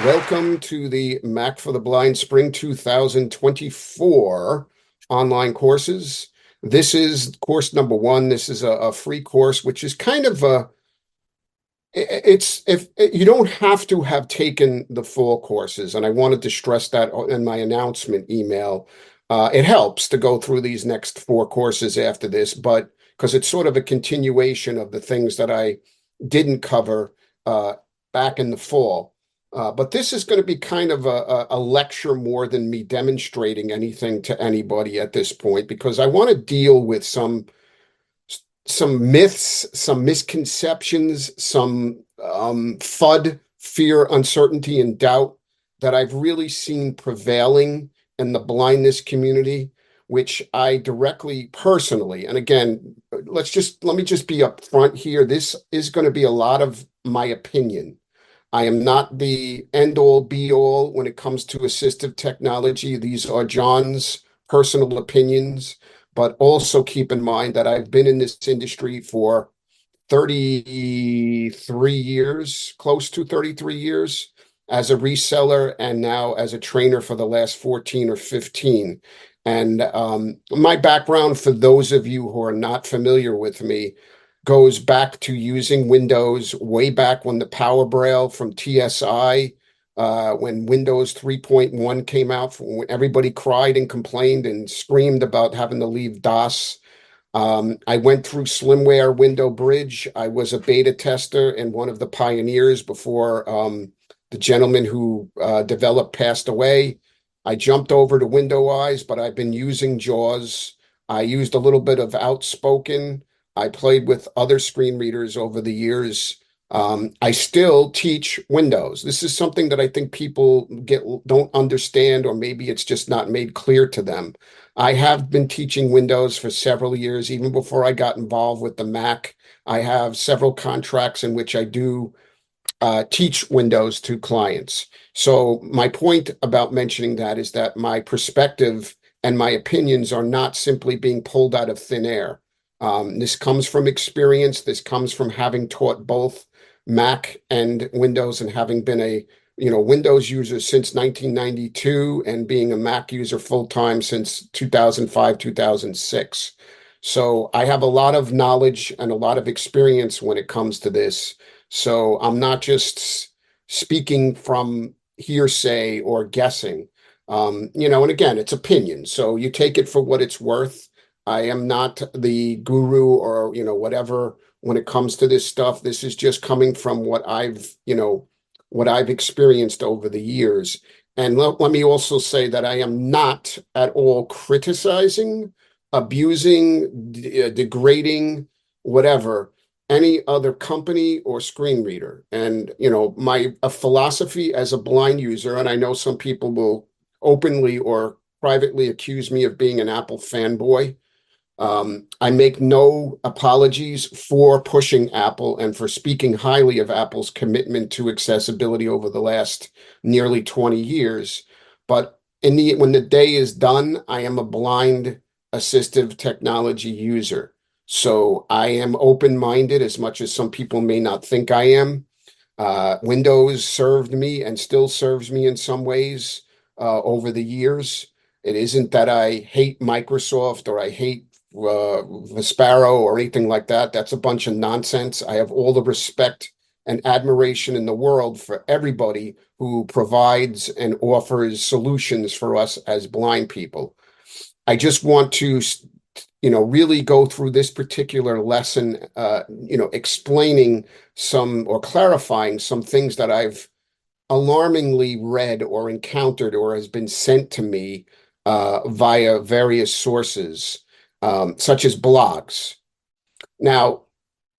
Welcome to the Mac for the Blind Spring 2024 online courses. This is course number one. This is a free course, which is kind of it's if you don't have to have taken the full courses, and I wanted to stress that in my announcement email. It helps to go through these next four courses after this, but because it's sort of a continuation of the things that I didn't cover back in the fall. But this is going to be kind of a lecture more than me demonstrating anything to anybody at this point, because I want to deal with some myths, some misconceptions, some FUD, fear, uncertainty, and doubt that I've really seen prevailing in the blindness community, which I directly, personally, and again, let me just be upfront here. This is going to be a lot of my opinion. I am not the end all be all when it comes to assistive technology. These are John's personal opinions, but also keep in mind that I've been in this industry for 33 years, close to 33 years as a reseller, and now as a trainer for the last 14 or 15. And my background, for those of you who are not familiar with me, goes back to using Windows way back when the Power Braille from TSI, when Windows 3.1 came out, when everybody cried and complained and screamed about having to leave DOS. I went through Slimware Window Bridge. I was a beta tester and one of the pioneers before the gentleman who developed passed away. I jumped over to Window Eyes, but I've been using JAWS. I used a little bit of Outspoken. I played with other screen readers over the years. I still teach Windows. This is something that I think people don't understand, or maybe it's just not made clear to them. I have been teaching Windows for several years, even before I got involved with the Mac. I have several contracts in which I do teach Windows to clients. So my point about mentioning that is that my perspective and my opinions are not simply being pulled out of thin air. This comes from experience. This comes from having taught both Mac and Windows, and having been a Windows user since 1992 and being a Mac user full time since 2005, 2006. So I have a lot of knowledge and a lot of experience when it comes to this. So I'm not just speaking from hearsay or guessing. And again, it's opinion. So you take it for what it's worth. I am not the guru or, whatever when it comes to this stuff. This is just coming from what I've experienced over the years. And let me also say that I am not at all criticizing, abusing, degrading, whatever, any other company or screen reader. And, my philosophy as a blind user, and I know some people will openly or privately accuse me of being an Apple fanboy. I make no apologies for pushing Apple and for speaking highly of Apple's commitment to accessibility over the last nearly 20 years. But when the day is done, I am a blind assistive technology user. So I am open-minded, as much as some people may not think I am. Windows served me and still serves me in some ways over the years. It isn't that I hate Microsoft or I hate Vispero or anything like that. That's a bunch of nonsense. I have all the respect and admiration in the world for everybody who provides and offers solutions for us as blind people. I just want to, really go through this particular lesson, explaining some or clarifying some things that I've alarmingly read or encountered or has been sent to me via various sources, such as blogs. Now,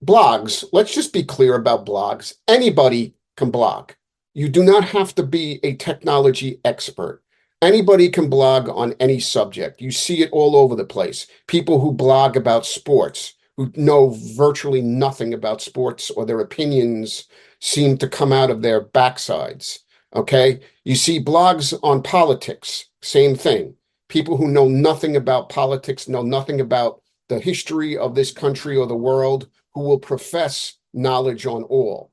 blogs, let's just be clear about blogs. Anybody can blog. You do not have to be a technology expert. Anybody can blog on any subject. You see it all over the place. People who blog about sports, who know virtually nothing about sports, or their opinions seem to come out of their backsides. Okay? You see blogs on politics, same thing. People who know nothing about politics, know nothing about the history of this country or the world, who will profess knowledge on all.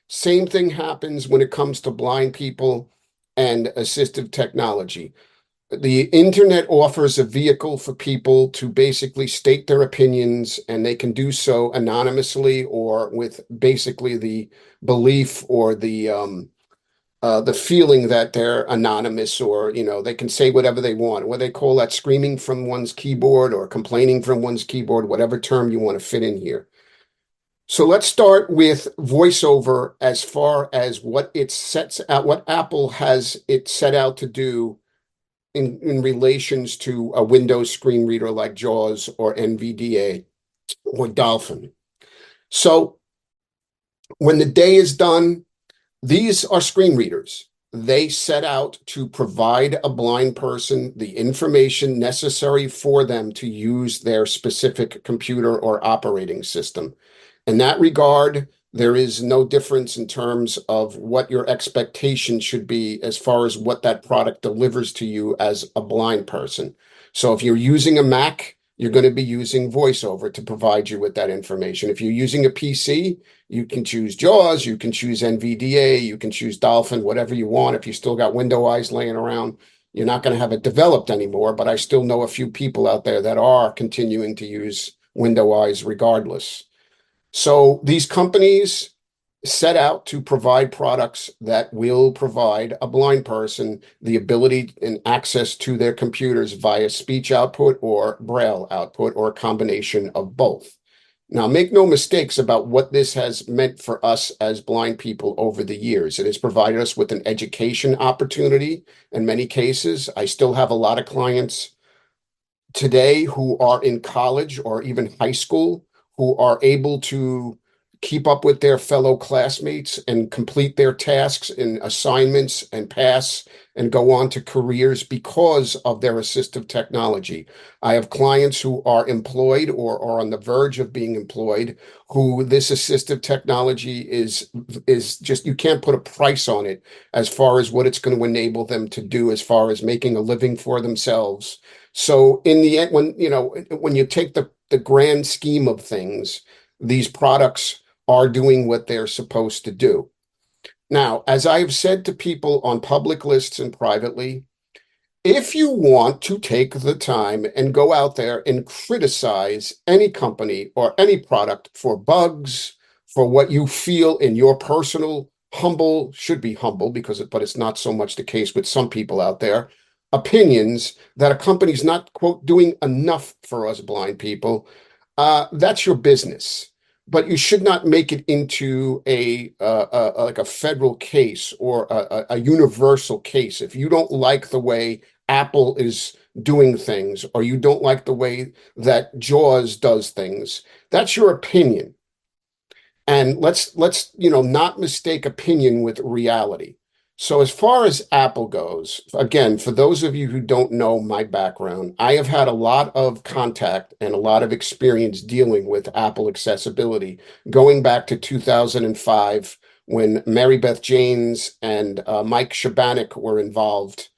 Same thing happens when it comes to blind people and assistive technology. The internet offers a vehicle for people to basically state their opinions, and they can do so anonymously or with basically the belief or the feeling that they're anonymous, or they can say whatever they want. What they call that, screaming from one's keyboard or complaining from one's keyboard, whatever term you want to fit in here. So let's start with VoiceOver as far as what it sets out, what Apple has it set out to do in relations to a Windows screen reader like JAWS or NVDA or Dolphin. So when the day is done, these are screen readers. They set out to provide a blind person the information necessary for them to use their specific computer or operating system. In that regard, there is no difference in terms of what your expectation should be as far as what that product delivers to you as a blind person. So if you're using a Mac, you're going to be using VoiceOver to provide you with that information. If you're using a PC, you can choose JAWS, you can choose NVDA, you can choose Dolphin, whatever you want. If you still got window eyes laying around, you're not going to have it developed anymore. But I still know a few people out there that are continuing to use window eyes regardless. So these companies set out to provide products that will provide a blind person the ability and access to their computers via speech output or braille output, or a combination of both. Now, make no mistakes about what this has meant for us as blind people over the years. It has provided us with an education opportunity in many cases. I still have a lot of clients today who are in college or even high school who are able to keep up with their fellow classmates and complete their tasks and assignments and pass and go on to careers because of their assistive technology. I have clients who are employed or are on the verge of being employed, who this assistive technology is just, you can't put a price on it as far as what it's going to enable them to do as far as making a living for themselves. So in the end, when you take the grand scheme of things, these products are doing what they're supposed to do. Now, as I've said to people on public lists and privately, if you want to take the time and go out there and criticize any company or any product for bugs, for what you feel in your personal humble, should be humble but it's not so much the case with some people out there, opinions that a company's not, quote, doing enough for us blind people, that's your business. But you should not make it into like a federal case or a universal case. If you don't like the way Apple is doing things, or you don't like the way that JAWS does things, that's your opinion. And let's not mistake opinion with reality. So as far as Apple goes, again, for those of you who don't know my background, I have had a lot of contact and a lot of experience dealing with Apple accessibility, going back to 2005 when Mary Beth Janes and Mike Shabanik were involved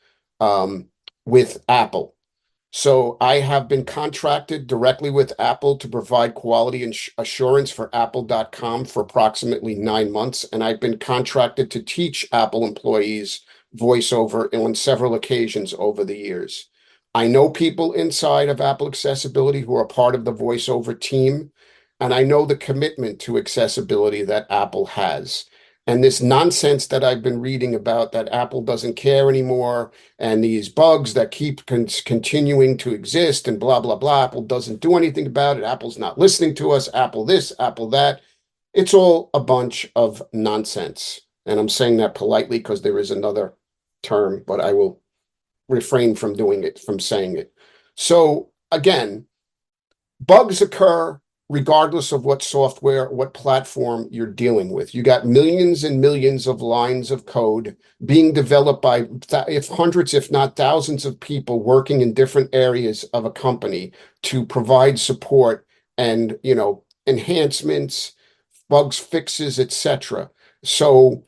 with Apple. So I have been contracted directly with Apple to provide quality assurance for Apple.com for approximately 9 months, and I've been contracted to teach Apple employees VoiceOver on several occasions over the years. I know people inside of Apple Accessibility who are part of the VoiceOver team, and I know the commitment to accessibility that Apple has. And this nonsense that I've been reading about, that Apple doesn't care anymore, and these bugs that keep continuing to exist and blah, blah, blah. Apple doesn't do anything about it. Apple's not listening to us. Apple this, Apple that. It's all a bunch of nonsense. And I'm saying that politely because there is another term, but I will refrain from saying it. So again, bugs occur regardless of what software, what platform you're dealing with. You got millions and millions of lines of code being developed by hundreds, if not thousands of people working in different areas of a company to provide support and, enhancements, bugs, fixes, etc. So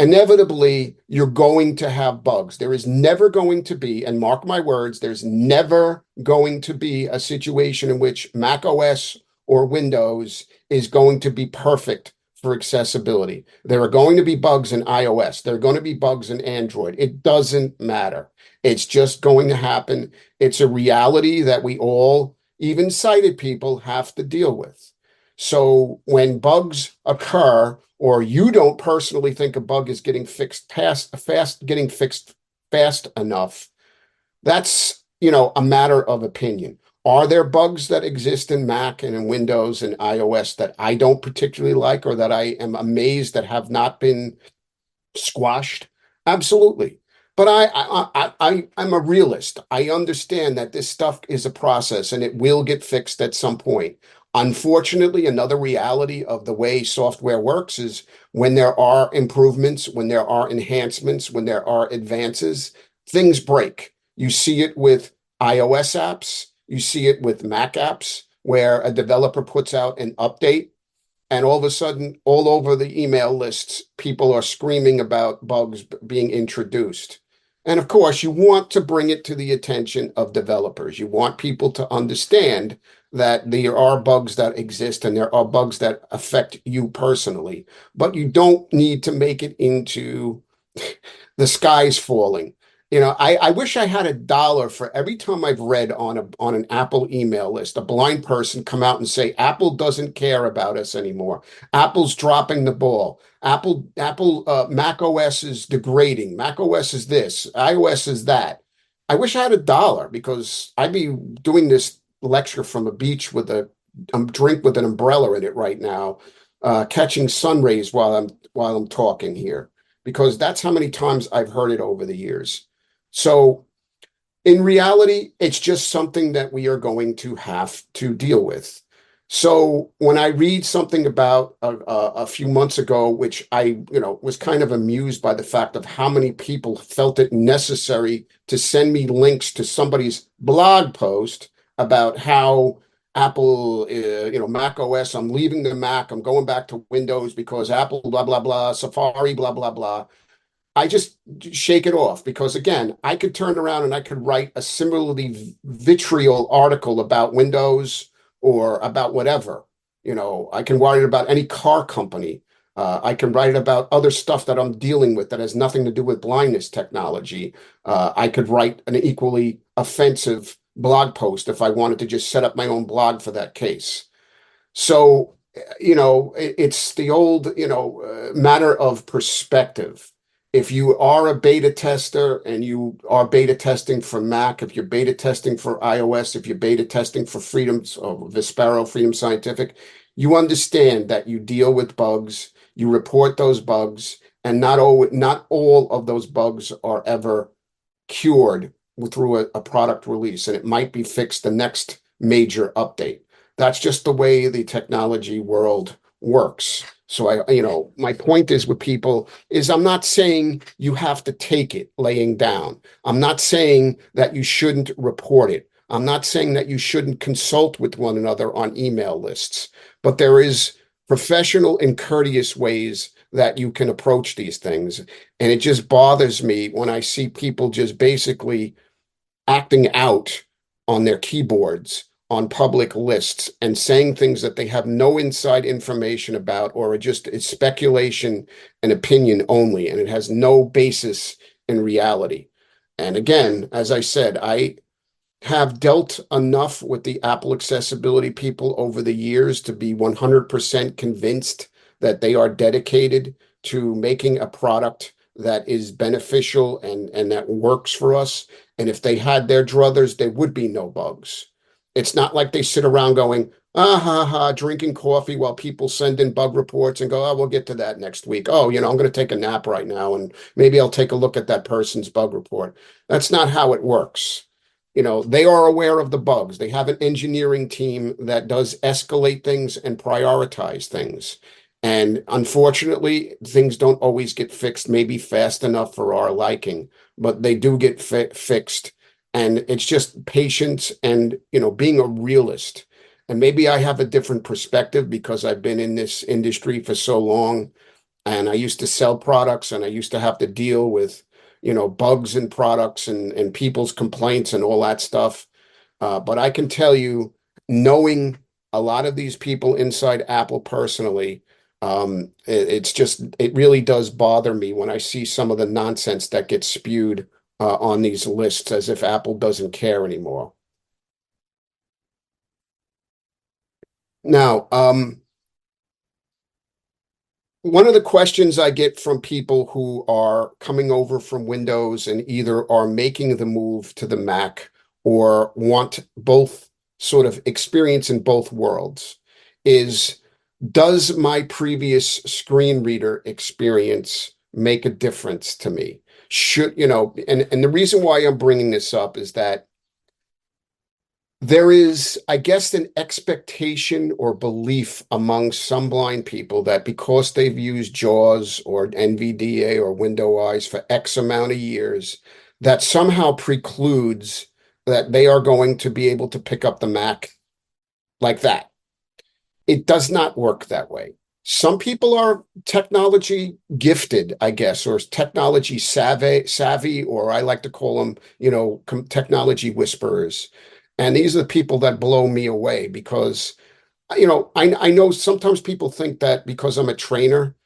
inevitably, you're going to have bugs. There is never going to be, and mark my words, there's never going to be a situation in which macOS or Windows is going to be perfect for accessibility. There are going to be bugs in iOS. There are going to be bugs in Android. It doesn't matter. It's just going to happen. It's a reality that we all, even sighted people, have to deal with. So when bugs occur, or you don't personally think a bug is getting fixed fast enough, that's, a matter of opinion. Are there bugs that exist in Mac and in Windows and iOS that I don't particularly like or that I am amazed that have not been squashed? Absolutely. But I'm a realist. I understand that this stuff is a process and it will get fixed at some point. Unfortunately, another reality of the way software works is when there are improvements, when there are enhancements, when there are advances, things break. You see it with iOS apps, you see it with Mac apps, where a developer puts out an update and all of a sudden, all over the email lists, people are screaming about bugs being introduced. And of course, you want to bring it to the attention of developers. You want people to understand that there are bugs that exist and there are bugs that affect you personally, but you don't need to make it into the sky's falling. I wish I had $1 for every time I've read on an Apple email list, a blind person come out and say, Apple doesn't care about us anymore. Apple's dropping the ball. Mac OS is degrading. Mac OS is this, iOS is that. I wish I had $1 because I'd be doing this lecture from a beach with a drink with an umbrella in it right now, catching sun rays while I'm talking here, because that's how many times I've heard it over the years. So in reality, it's just something that we are going to have to deal with. So when I read something about a few months ago, which I, was kind of amused by the fact of how many people felt it necessary to send me links to somebody's blog post about how Apple, Mac OS, I'm leaving the Mac, I'm going back to Windows because Apple, blah, blah, blah, Safari, blah, blah, blah. I just shake it off because, again, I could turn around and I could write a similarly vitriol article about Windows or about whatever. I can write about any car company. I can write about other stuff that I'm dealing with that has nothing to do with blindness technology. I could write an equally offensive blog post if I wanted to just set up my own blog for that case. So, it's the old, matter of perspective. If you are a beta tester and you are beta testing for Mac, if you're beta testing for iOS, if you're beta testing for Vispero, Freedom Scientific, you understand that you deal with bugs, you report those bugs, and not all of those bugs are ever cured through a product release, and it might be fixed the next major update. That's just the way the technology world works. So my point is with people is I'm not saying you have to take it laying down. I'm not saying that you shouldn't report it. I'm not saying that you shouldn't consult with one another on email lists, but there is professional and courteous ways that you can approach these things. And it just bothers me when I see people just basically acting out on their keyboards on public lists and saying things that they have no inside information about, or it's speculation and opinion only, and it has no basis in reality. And again, as I said, I have dealt enough with the Apple accessibility people over the years to be 100% convinced that they are dedicated to making a product that is beneficial and that works for us. And if they had their druthers, there would be no bugs. It's not like they sit around going, drinking coffee while people send in bug reports and go, oh, we'll get to that next week. Oh, I'm going to take a nap right now and maybe I'll take a look at that person's bug report. That's not how it works. They are aware of the bugs. They have an engineering team that does escalate things and prioritize things. And unfortunately, things don't always get fixed, maybe fast enough for our liking, but they do get fixed. And it's just patience and, being a realist. And maybe I have a different perspective because I've been in this industry for so long and I used to sell products and I used to have to deal with, bugs in products and people's complaints and all that stuff. But I can tell you, knowing a lot of these people inside Apple personally, It's just, it really does bother me when I see some of the nonsense that gets spewed on these lists as if Apple doesn't care anymore. Now, one of the questions I get from people who are coming over from Windows and either are making the move to the Mac or want both sort of experience in both worlds is, does my previous screen reader experience make a difference to me? Should, and the reason why I'm bringing this up is that there is, I guess, an expectation or belief among some blind people that because they've used JAWS or NVDA or Window Eyes for X amount of years, that somehow precludes that they are going to be able to pick up the Mac like that. It does not work that way. Some people are technology gifted, I guess, or technology savvy, or I like to call them, technology whisperers. And these are the people that blow me away because, I know sometimes people think that because I'm a trainer,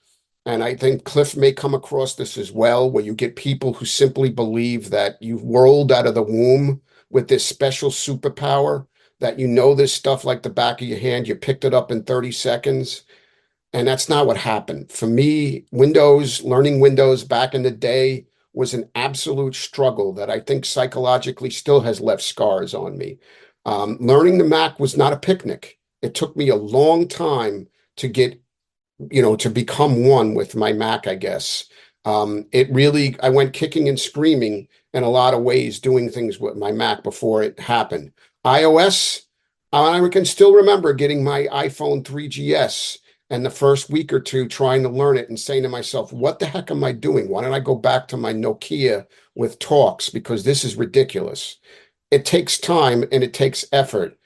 and I think Cliff may come across this as well, where you get people who simply believe that you've rolled out of the womb with this special superpower, that you know this stuff like the back of your hand, you picked it up in 30 seconds. And that's not what happened. For me, learning Windows back in the day was an absolute struggle that I think psychologically still has left scars on me. Learning the Mac was not a picnic. It took me a long time to get, to become one with my Mac, I guess. I went kicking and screaming in a lot of ways doing things with my Mac before it happened. iOS, I can still remember getting my iPhone 3GS and the first week or two trying to learn it and saying to myself, what the heck am I doing? Why don't I go back to my Nokia with talks? Because this is ridiculous. It takes time and it takes effort.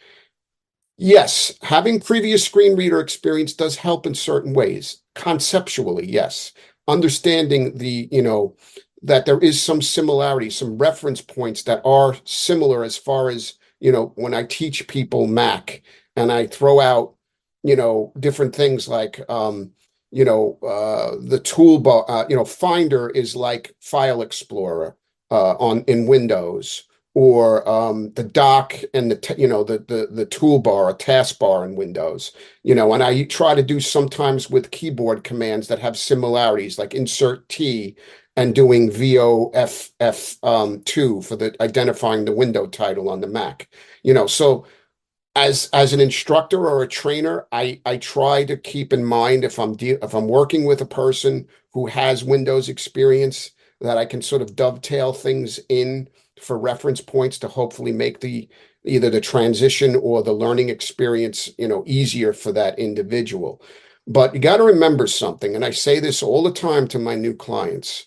Yes, having previous screen reader experience does help in certain ways. Conceptually, yes. Understanding that there is some similarity, some reference points that are similar as far as, when I teach people Mac and I throw out, different things like, the toolbar, Finder is like File Explorer in Windows, or the dock and the toolbar, a taskbar in Windows. And I try to do sometimes with keyboard commands that have similarities, like insert T and doing VOFF2 for the identifying the window title on the Mac. So as an instructor or a trainer, I try to keep in mind if I'm working with a person who has Windows experience, that I can sort of dovetail things in for reference points to hopefully make either the transition or the learning experience, easier for that individual. But you got to remember something, and I say this all the time to my new clients.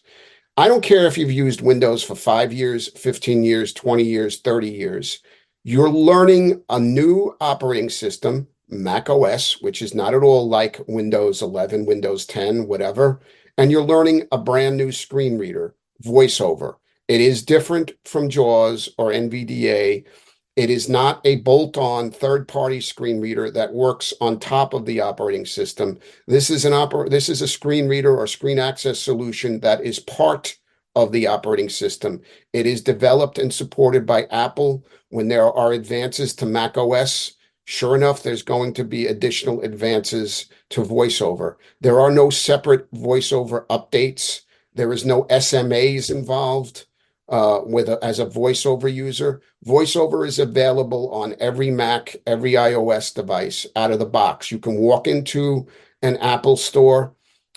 I don't care if you've used Windows for 5 years, 15 years, 20 years, 30 years. You're learning a new operating system, Mac OS, which is not at all like Windows 11, Windows 10, whatever. And you're learning a brand new screen reader, VoiceOver. It is different from JAWS or NVDA. It is not a bolt-on third-party screen reader that works on top of the operating system. This is a screen reader or screen access solution that is part of the operating system. It is developed and supported by Apple. When there are advances to Mac OS, sure enough, there's going to be additional advances to VoiceOver. There are no separate VoiceOver updates. There is no SMAs involved as a VoiceOver user. VoiceOver is available on every Mac, every iOS device out of the box. You can walk into an Apple store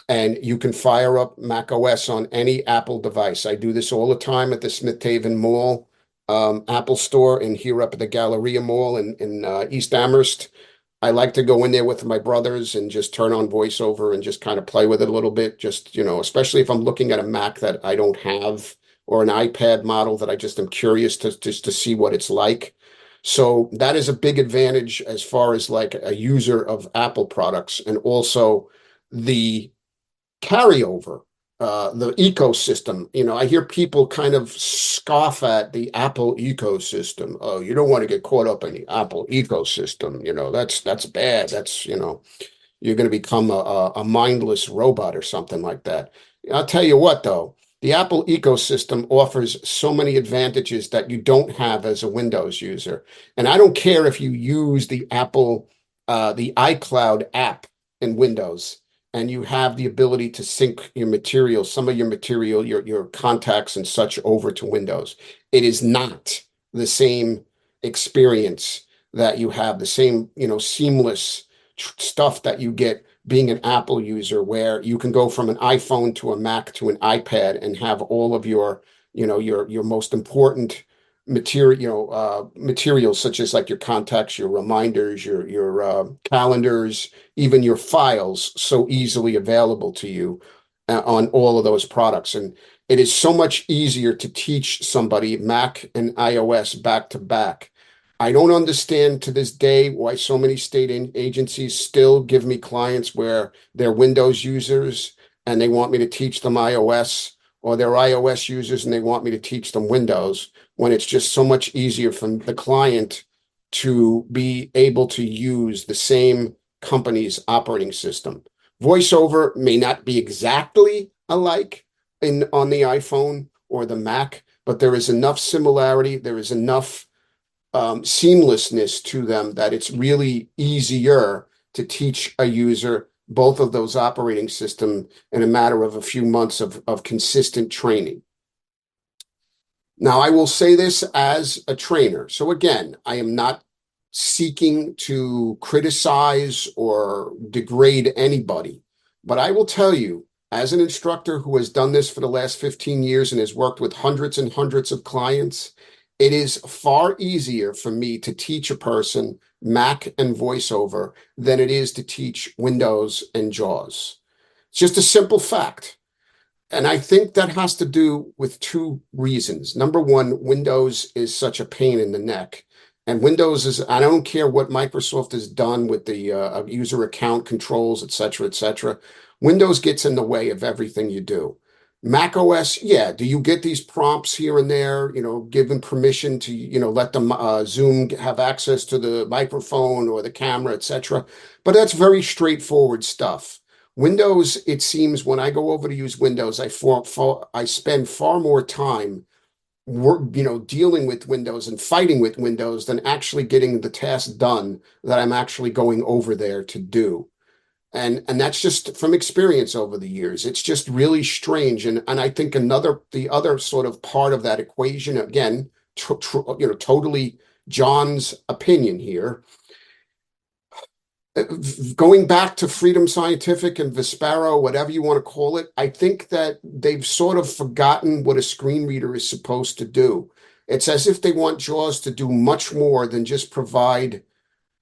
and you can fire up Mac OS on any Apple device. I do this all the time at the Smith Haven Mall Apple store and here up at the Galleria Mall in East Amherst. I like to go in there with my brothers and just turn on VoiceOver and just kind of play with it a little bit. Just, especially if I'm looking at a Mac that I don't have or an iPad model that I just am curious to see what it's like. So that is a big advantage as far as like a user of Apple products, and also the carryover, the ecosystem. I hear people kind of scoff at the Apple ecosystem. Oh, you don't want to get caught up in the Apple ecosystem. That's bad. you're going to become a mindless robot or something like that. I'll tell you what, though, the Apple ecosystem offers so many advantages that you don't have as a Windows user. And I don't care if you use the iCloud app in Windows and you have the ability to sync your material, some of your material, your contacts and such over to Windows. It is not the same experience that you have, the same, seamless stuff that you get being an Apple user, where you can go from an iPhone to a Mac to an iPad and have all of your most important materials, such as like your contacts, your reminders, your calendars, even your files, so easily available to you on all of those products. And it is so much easier to teach somebody Mac and iOS back to back. I don't understand to this day why so many state agencies still give me clients where they're Windows users and they want me to teach them iOS, or they're iOS users and they want me to teach them Windows, when it's just so much easier for the client to be able to use the same company's operating system. VoiceOver may not be exactly alike on the iPhone or the Mac, but there is enough similarity, there is enough seamlessness to them that it's really easier to teach a user both of those operating systems in a matter of a few months of consistent training. Now, I will say this as a trainer. So again, I am not seeking to criticize or degrade anybody, but I will tell you, as an instructor who has done this for the last 15 years and has worked with hundreds and hundreds of clients, it is far easier for me to teach a person Mac and VoiceOver than it is to teach Windows and JAWS. It's just a simple fact. And I think that has to do with two reasons. Number one, Windows is such a pain in the neck. And Windows is, I don't care what Microsoft has done with the user account controls, et cetera, et cetera. Windows gets in the way of everything you do. Mac OS, yeah, do you get these prompts here and there, given permission to, let them Zoom have access to the microphone or the camera, et cetera. But that's very straightforward stuff. Windows, it seems when I go over to use Windows, I spend far more time dealing with Windows and fighting with Windows than actually getting the task done that I'm actually going over there to do. And that's just from experience over the years. It's just really strange. And I think the other sort of part of that equation, again, totally John's opinion here, going back to Freedom Scientific and Vispero, whatever you want to call it, I think that they've sort of forgotten what a screen reader is supposed to do. It's as if they want JAWS to do much more than just provide,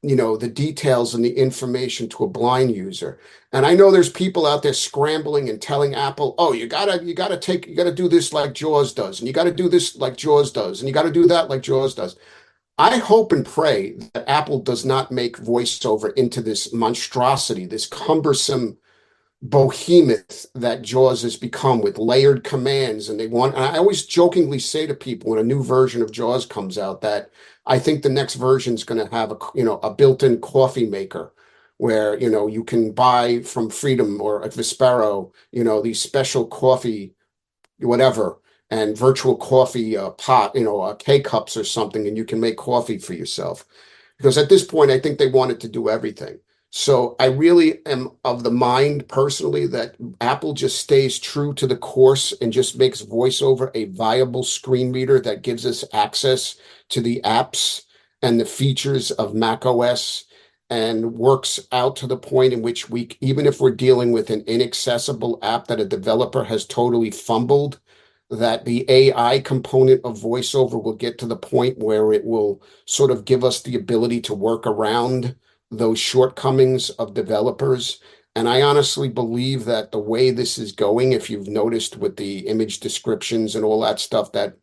the details and the information to a blind user. And I know there's people out there scrambling and telling Apple, oh, you gotta do this like JAWS does, and you gotta do this like JAWS does, and you gotta do that like JAWS does. I hope and pray that Apple does not make VoiceOver into this monstrosity, this cumbersome behemoth that JAWS has become, with layered commands. And I always jokingly say to people when a new version of JAWS comes out that I think the next version is going to have a built-in coffee maker where, you can buy from Freedom or at Vispero, these special coffee, whatever, and virtual coffee pot, K-cups or something, and you can make coffee for yourself. Because at this point, I think they wanted to do everything. So I really am of the mind personally that Apple just stays true to the course and just makes VoiceOver a viable screen reader that gives us access to the apps and the features of macOS, and works out to the point in which even if we're dealing with an inaccessible app that a developer has totally fumbled, that the AI component of VoiceOver will get to the point where it will sort of give us the ability to work around those shortcomings of developers. And I honestly believe that the way this is going, if you've noticed with the image descriptions and all that stuff, that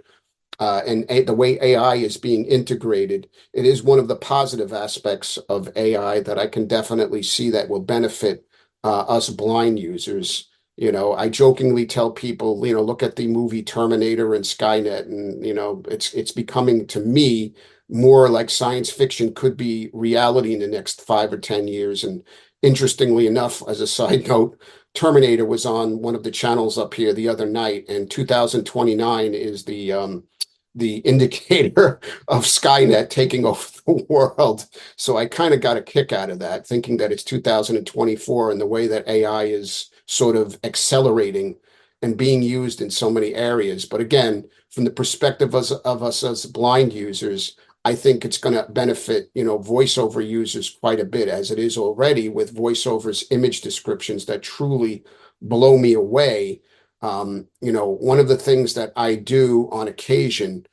the way AI is being integrated, it is one of the positive aspects of AI that I can definitely see that will benefit us blind users. I jokingly tell people, look at the movie Terminator and Skynet, and it's becoming, to me, more like science fiction could be reality in the next 5 or 10 years. And interestingly enough, as a side note, Terminator was on one of the channels up here the other night, and 2029 is the indicator of Skynet taking over the world. So I kind of got a kick out of that, thinking that it's 2024 and the way that AI is sort of accelerating and being used in so many areas. But again, from the perspective of us as blind users, I think it's going to benefit, VoiceOver users quite a bit, as it is already with VoiceOver's image descriptions that truly blow me away. One of the things that I do on occasion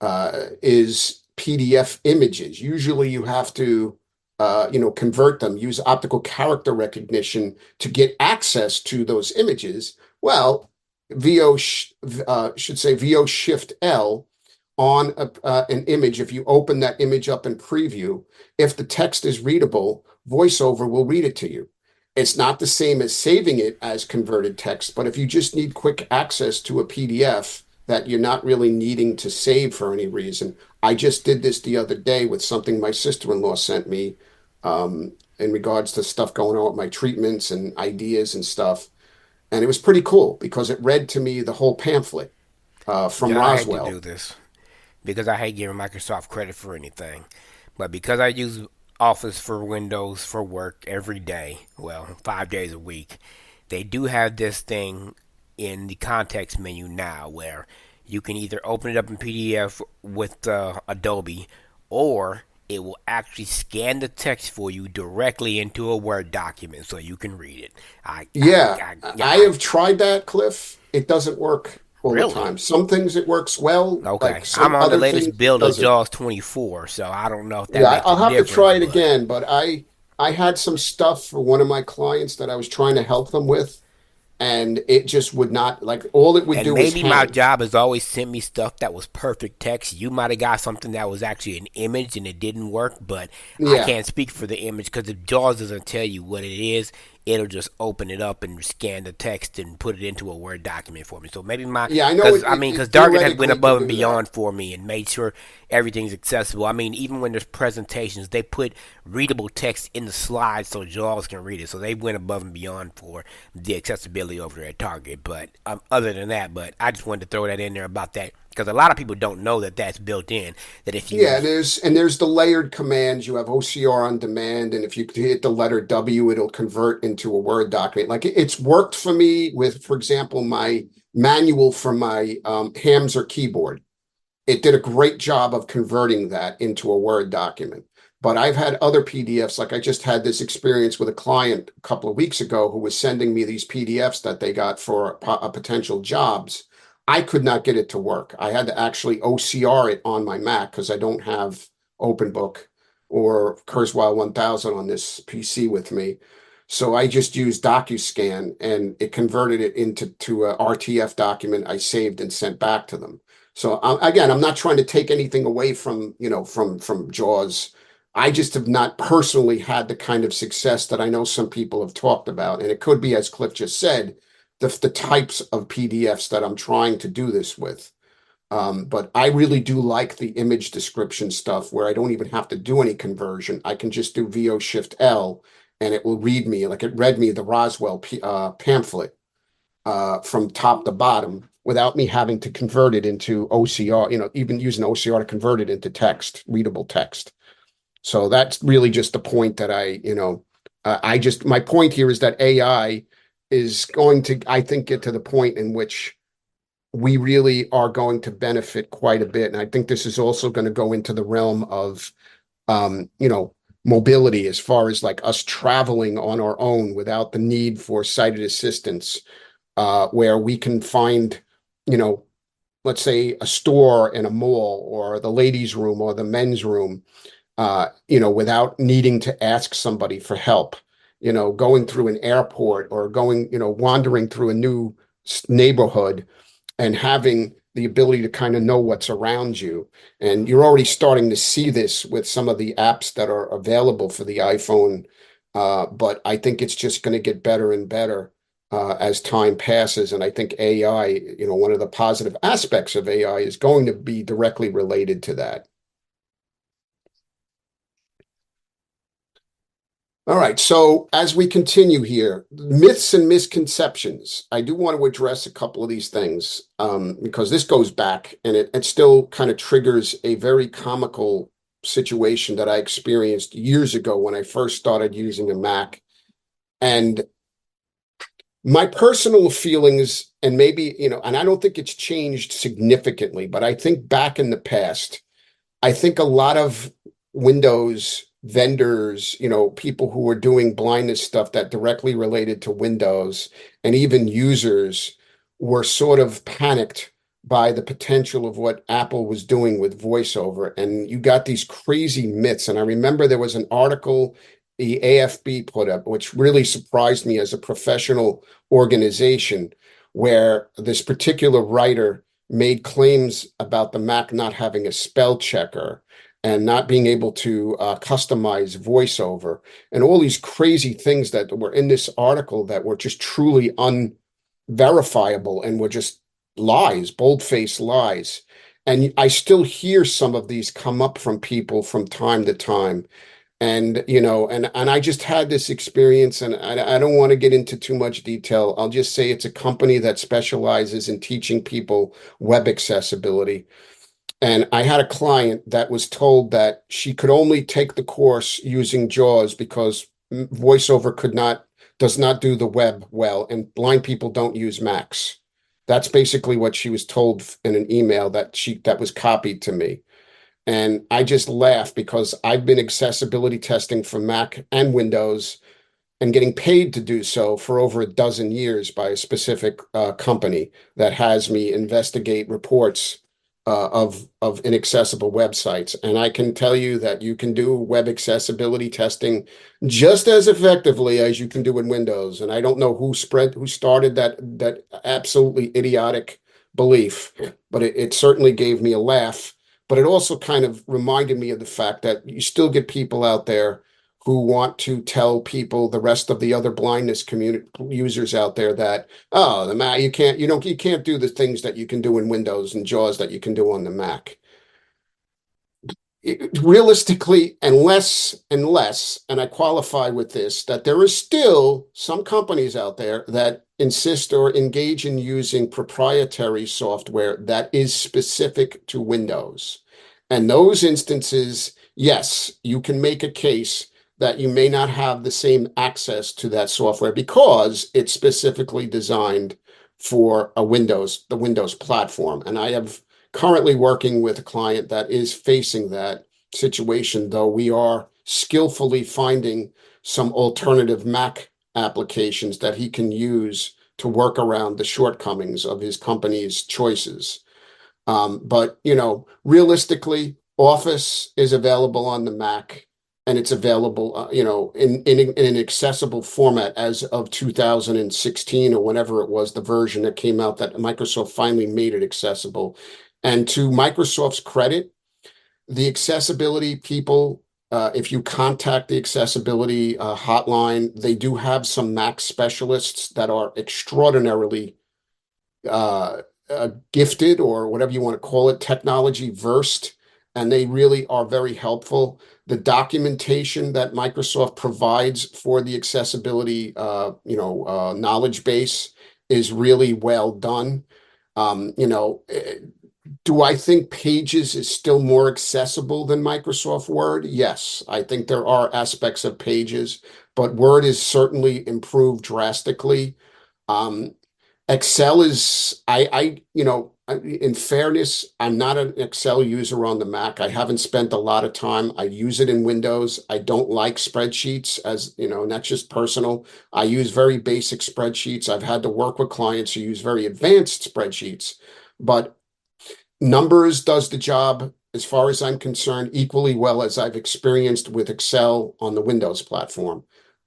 is PDF images. Usually you have to, convert them, use optical character recognition to get access to those images. Well, should say VO Shift L on an image. If you open that image up in preview, if the text is readable, VoiceOver will read it to you. It's not the same as saving it as converted text, but if you just need quick access to a PDF that you're not really needing to save for any reason. I just did this the other day with something my sister-in-law sent me in regards to stuff going on with my treatments and ideas and stuff. And it was pretty cool because it read to me the whole pamphlet from John, I hate to do Roswell. this because I hate giving Microsoft credit for anything. But because I use Office for Windows for work every day, well, 5 days a week, they do have this thing in the context menu now where you can either open it up in PDF with Adobe, or it will actually scan the text for you directly into a Word document so you can read it. Yeah, Yeah, I have tried that, Cliff. It doesn't work all the really? time. Some things it works well, Okay. like I'm some on the other things latest it build of doesn't. JAWS 24, so I don't know if that Yeah, makes a I'll have to difference, try it but again, but I had some stuff for one of my clients that I was trying to help them with, and it just would not, like, all it would and do is maybe my hang. job has always sent me stuff that was perfect text. You might have got something that was actually an image and it didn't work, but I Yeah. can't speak for the image because if JAWS doesn't tell you what it is, it'll just open it up and scan the text and put it into a Word document for me. So maybe Yeah, I know because it, it, because it Dargan has went theoretically can above and do that. beyond for me and made sure everything's accessible. I mean, even when there's presentations, they put readable text in the slides so JAWS can read it. So they went above and beyond for the accessibility over there at Target. But other than that, but I just wanted to throw that in there about that because a lot of people don't know that that's built in. That if you Yeah, there's the layered commands. You have OCR on demand, and if you hit the letter W, it'll convert into a Word document. Like it's worked for me with, for example, my manual for my Hammer keyboard. It did a great job of converting that into a Word document. But I've had other PDFs, like I just had this experience with a client a couple of weeks ago who was sending me these PDFs that they got for potential jobs. I could not get it to work. I had to actually OCR it on my Mac because I don't have OpenBook or Kurzweil 1000 on this PC with me. So I just used DocuScan and it converted it into a RTF document I saved and sent back to them. So again, I'm not trying to take anything away from, from Jaws. I just have not personally had the kind of success that I know some people have talked about. And it could be, as Cliff just said, the types of PDFs that I'm trying to do this with. But I really do like the image description stuff where I don't even have to do any conversion. I can just do VO Shift L and it will read me like it read me the Roswell pamphlet from top to bottom without me having to convert it into OCR, even using OCR to convert it into text, readable text. So that's really just the point that my point here is that AI is going to, I think, get to the point in which we really are going to benefit quite a bit. And I think this is also going to go into the realm of, um, you know, mobility as far as like us traveling on our own without the need for sighted assistance, where we can find, you know, let's say a store in a mall or the ladies' room or the men's room, without needing to ask somebody for help, going through an airport or going, wandering through a new neighborhood and having the ability to kind of know what's around you. And you're already starting to see this with some of the apps that are available for the iPhone. But I think it's just going to get better and better as time passes. And I think AI, one of the positive aspects of AI is going to be directly related to that. All right. So as we continue here, myths and misconceptions, I do want to address a couple of these things because this goes back and it still kind of triggers a very comical situation that I experienced years ago when I first started using a Mac. And my personal feelings, and maybe, and I don't think it's changed significantly, but I think back in the past, I think a lot of Windows vendors, people who were doing blindness stuff that directly related to Windows and even users were sort of panicked by the potential of what Apple was doing with VoiceOver. And you got these crazy myths. And I remember there was an article the AFB put up, which really surprised me as a professional organization, where this particular writer made claims about the Mac not having a spell checker and not being able to customize voiceover and all these crazy things that were in this article that were just truly unverifiable and were just lies, bold-faced lies. And I still hear some of these come up from people from time to time. And, and I just had this experience, and I don't want to get into too much detail. I'll just say it's a company that specializes in teaching people web accessibility. And I had a client that was told that she could only take the course using JAWS because VoiceOver does not do the web well, and blind people don't use Macs. That's basically what she was told in an email that was copied to me. And I just laugh because I've been accessibility testing for Mac and Windows and getting paid to do so for over a dozen years by a specific company that has me investigate reports of inaccessible websites. And I can tell you that you can do web accessibility testing just as effectively as you can do in Windows. And I don't know who started that absolutely idiotic belief, but it certainly gave me a laugh. But it also kind of reminded me of the fact that you still get people out there who want to tell people, the rest of the other blindness community users out there, that, oh, the Mac, you can't do the things that you can do in Windows and JAWS that you can do on the Mac. Realistically, unless, and I qualify with this, that there is still some companies out there that insist or engage in using proprietary software that is specific to Windows. And those instances, yes, you can make a case that you may not have the same access to that software because it's specifically designed for the Windows platform. And I have currently working with a client that is facing that situation, though we are skillfully finding some alternative Mac applications that he can use to work around the shortcomings of his company's choices. But realistically, Office is available on the Mac, and it's available, in an accessible format as of 2016 or whenever it was, the version that came out that Microsoft finally made it accessible. And to Microsoft's credit, the accessibility people, if you contact the accessibility hotline, they do have some Mac specialists that are extraordinarily uh, gifted, or whatever you want to call it, technology versed, and they really are very helpful. The documentation that Microsoft provides for the accessibility, knowledge base is really well done. Do I think Pages is still more accessible than Microsoft Word? Yes, I think there are aspects of Pages, but Word is certainly improved drastically. Um, Excel is, in fairness, I'm not an Excel user on the Mac. I haven't spent a lot of time. I use it in Windows. I don't like spreadsheets, and that's just personal. I use very basic spreadsheets. I've had to work with clients who use very advanced spreadsheets, but Numbers does the job, as far as I'm concerned, equally well as I've experienced with Excel on the Windows platform.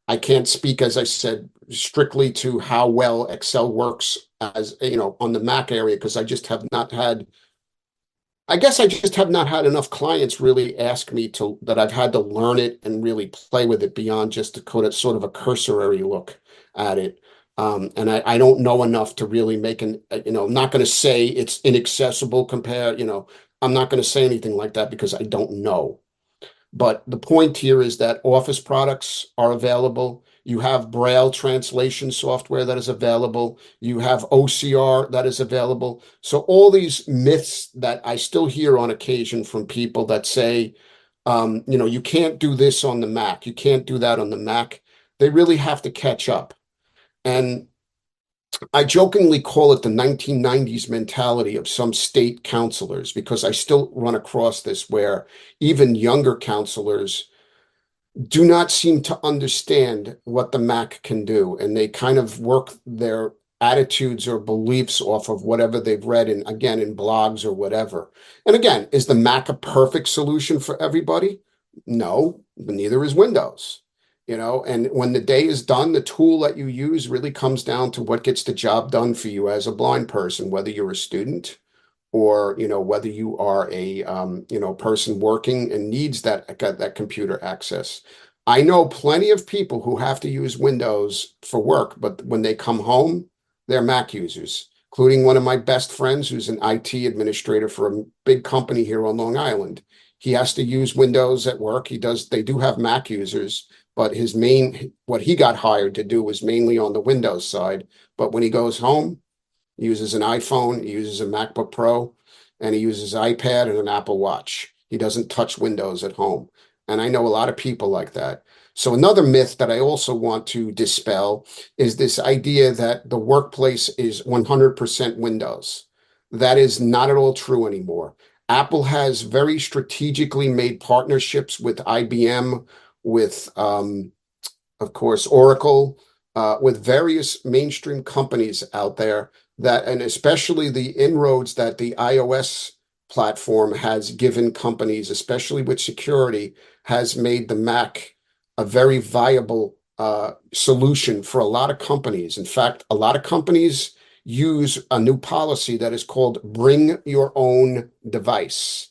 I can't speak, as I said, strictly to how well Excel works as, on the Mac area, because I guess I just have not had enough clients really ask me that I've had to learn it and really play with it beyond just to code it, sort of a cursory look at it. And I don't know enough to really make I'm not going to say it's inaccessible I'm not going to say anything like that because I don't know. But the point here is that Office products are available. You have Braille translation software that is available. You have OCR that is available. So all these myths that I still hear on occasion from people that say, you can't do this on the Mac, you can't do that on the Mac. They really have to catch up. And I jokingly call it the 1990s mentality of some state counselors because I still run across this where even younger counselors do not seem to understand what the Mac can do, and they kind of work their attitudes or beliefs off of whatever they've read in, again, in blogs or whatever. And again, is the Mac a perfect solution for everybody? No, but neither is Windows. And when the day is done, the tool that you use really comes down to what gets the job done for you as a blind person, whether you're a student or whether you are a person working and needs that computer access. I know plenty of people who have to use Windows for work, but when they come home, they're Mac users, including one of my best friends who's an IT administrator for a big company here on Long Island. He has to use Windows at work. They do have Mac users, but what he got hired to do was mainly on the Windows side. But when he goes home, he uses an iPhone, he uses a MacBook Pro, and he uses iPad and an Apple Watch. He doesn't touch Windows at home. And I know a lot of people like that. So another myth that I also want to dispel is this idea that the workplace is 100% Windows. That is not at all true anymore. Apple has very strategically made partnerships with IBM, with of course, Oracle, with various mainstream companies out there and especially the inroads that the iOS platform has given companies, especially with security, has made the Mac a very viable solution for a lot of companies. In fact, a lot of companies use a new policy that is called bring your own device.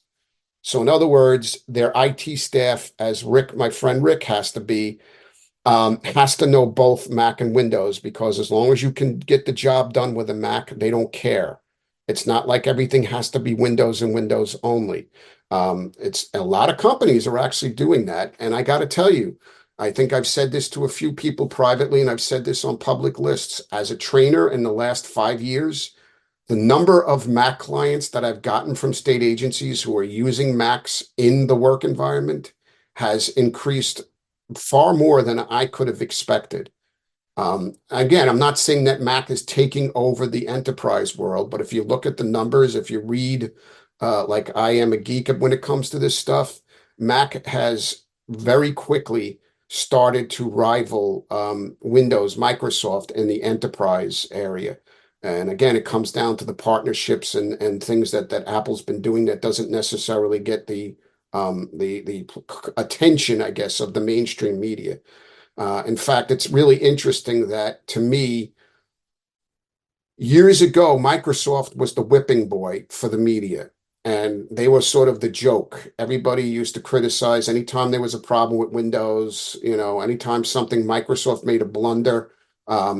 So in other words, their IT staff, as my friend Rick has to know both Mac and Windows because as long as you can get the job done with a Mac, they don't care. It's not like everything has to be Windows and Windows only. It's a lot of companies are actually doing that. And I got to tell you, I think I've said this to a few people privately, and I've said this on public lists. As a trainer in the last 5 years, the number of Mac clients that I've gotten from state agencies who are using Macs in the work environment has increased far more than I could have expected. Again, I'm not saying that Mac is taking over the enterprise world, but if you look at the numbers, if you read, like I am a geek when it comes to this stuff, Mac has very quickly started to rival Windows, Microsoft in the enterprise area. And again, it comes down to the partnerships and things that Apple's been doing that doesn't necessarily get the attention, I guess, of the mainstream media. In fact, it's really interesting that to me, years ago, Microsoft was the whipping boy for the media, and they were sort of the joke. Everybody used to criticize anytime there was a problem with Windows, anytime something Microsoft made a blunder,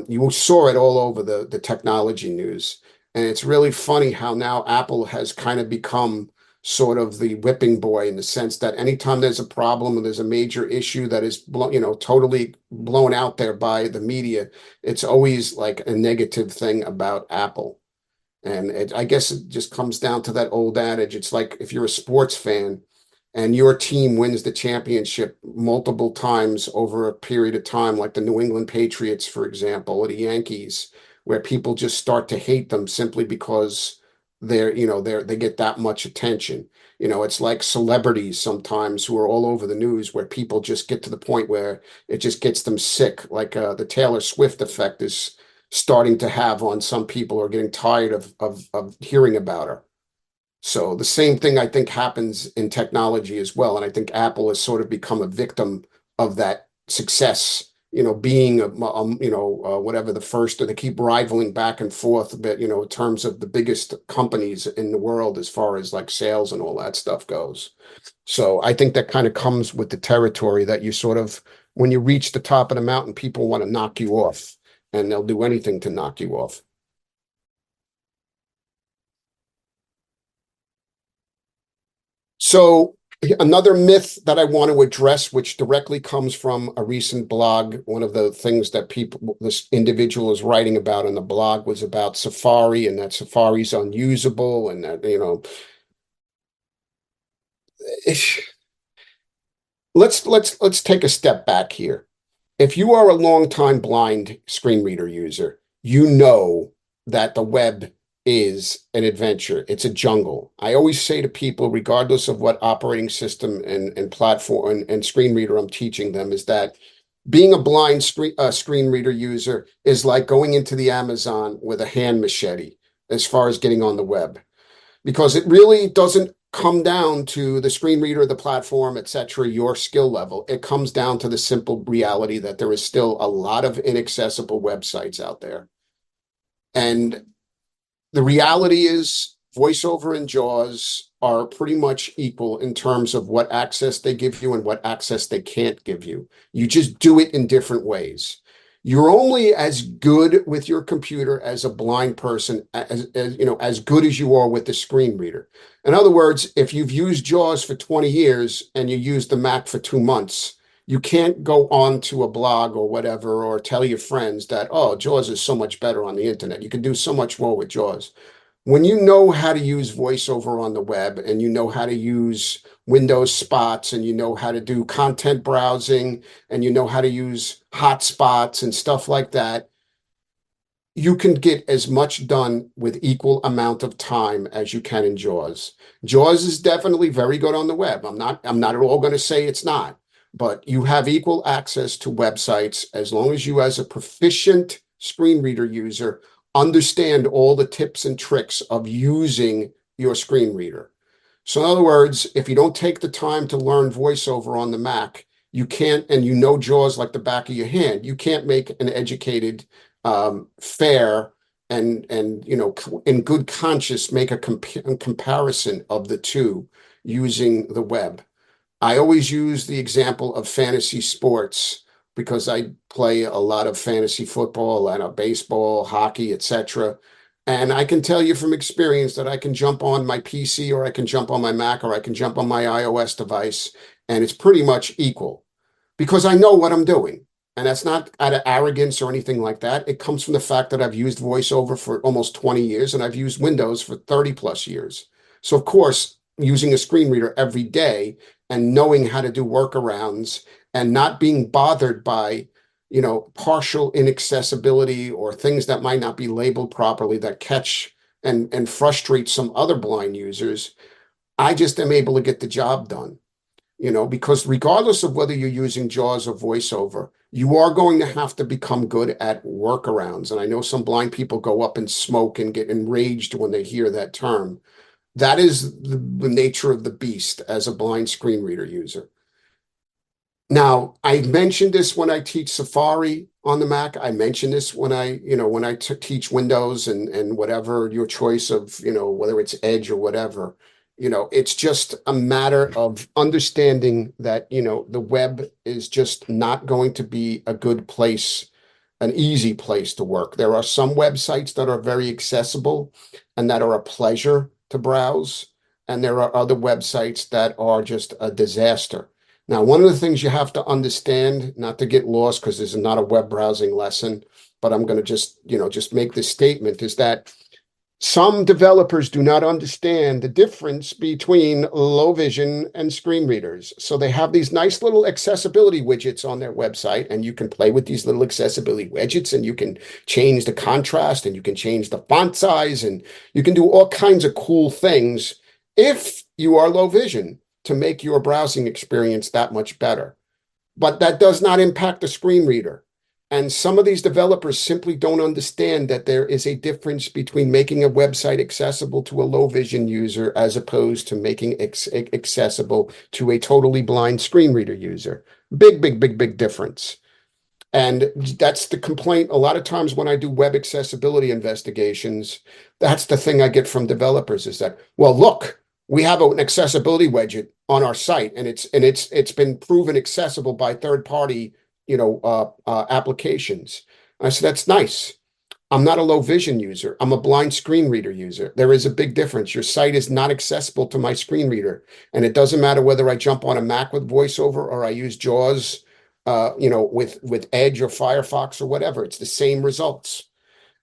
you saw it all over the technology news. And it's really funny how now Apple has kind of become sort of the whipping boy in the sense that anytime there's a problem or there's a major issue that is totally blown out there by the media, it's always like a negative thing about Apple. And I guess it just comes down to that old adage. It's like if you're a sports fan and your team wins the championship multiple times over a period of time, like the New England Patriots, for example, or the Yankees, where people just start to hate them simply because they get that much attention. It's like celebrities sometimes who are all over the news where people just get to the point where it just gets them sick. Like the Taylor Swift effect is starting to have on some people who are getting tired of hearing about her. So the same thing I think happens in technology as well. And I think Apple has sort of become a victim of that success, being whatever the first, or they keep rivaling back and forth, but in terms of the biggest companies in the world as far as like sales and all that stuff goes. So I think that kind of comes with the territory that you sort of, when you reach the top of the mountain, people want to knock you off and they'll do anything to knock you off. So Another myth that I want to address, which directly comes from a recent blog, one of the things that this individual is writing about in the blog was about Safari and that Safari's unusable and that, it's, let's take a step back here. If you are a longtime blind screen reader user, you know that the web is an adventure. It's a jungle. I always say to people, regardless of what operating system and platform and screen reader I'm teaching them, is that being a blind screen reader user is like going into the Amazon with a hand machete as far as getting on the web, because it really doesn't come down to the screen reader, the platform, etc., your skill level. It comes down to the simple reality that there is still a lot of inaccessible websites out there. And the reality is VoiceOver and JAWS are pretty much equal in terms of what access they give you and what access they can't give you. You just do it in different ways. You're only as good with your computer as a blind person, as good as you are with the screen reader. In other words, if you've used JAWS for 20 years and you use the Mac for 2 months, you can't go on to a blog or whatever or tell your friends that, oh, JAWS is so much better on the internet. You can do so much more with JAWS. When you know how to use VoiceOver on the web and you know how to use Windows spots and you know how to do content browsing and you know how to use hotspots and stuff like that, you can get as much done with equal amount of time as you can in JAWS. JAWS is definitely very good on the web. I'm not at all going to say it's not, but you have equal access to websites as long as you, as a proficient screen reader user, understand all the tips and tricks of using your screen reader. So in other words, if you don't take the time to learn VoiceOver on the Mac, you can't, and you know JAWS like the back of your hand, you can't make an educated, fair, and in good conscience make a comparison of the two using the web. I always use the example of fantasy sports because I play a lot of fantasy football and baseball, hockey, etc. And I can tell you from experience that I can jump on my PC or I can jump on my Mac or I can jump on my iOS device, and it's pretty much equal because I know what I'm doing. And that's not out of arrogance or anything like that. It comes from the fact that I've used VoiceOver for almost 20 years and I've used Windows for 30 plus years. So, of course, using a screen reader every day and knowing how to do workarounds and not being bothered by, partial inaccessibility or things that might not be labeled properly that catch and frustrate some other blind users, I just am able to get the job done. Because regardless of whether you're using JAWS or VoiceOver, you are going to have to become good at workarounds. And I know some blind people go up in smoke and get enraged when they hear that term. That is the nature of the beast as a blind screen reader user. Now, I mentioned this when I teach Safari on the Mac. I mentioned this when I teach Windows and whatever your choice of, whether it's Edge or whatever. It's just a matter of understanding that, the web is just not going to be a good place, an easy place to work. There are some websites that are very accessible and that are a pleasure to browse, and there are other websites that are just a disaster. Now, one of the things you have to understand, not to get lost because this is not a web browsing lesson, but I'm going to just make this statement, is that some developers do not understand the difference between low vision and screen readers. So they have these nice little accessibility widgets on their website, and you can play with these little accessibility widgets, and you can change the contrast, and you can change the font size, and you can do all kinds of cool things if you are low vision to make your browsing experience that much better. But that does not impact the screen reader. And some of these developers simply don't understand that there is a difference between making a website accessible to a low vision user as opposed to making accessible to a totally blind screen reader user. Big, big, big, big difference. And that's the complaint. A lot of times when I do web accessibility investigations, that's the thing I get from developers is that, well, look, we have an accessibility widget on our site and it's been proven accessible by third party applications. I said, that's nice. I'm not a low vision user. I'm a blind screen reader user. There is a big difference. Your site is not accessible to my screen reader. And it doesn't matter whether I jump on a Mac with VoiceOver or I use JAWS, with Edge or Firefox or whatever. It's the same results.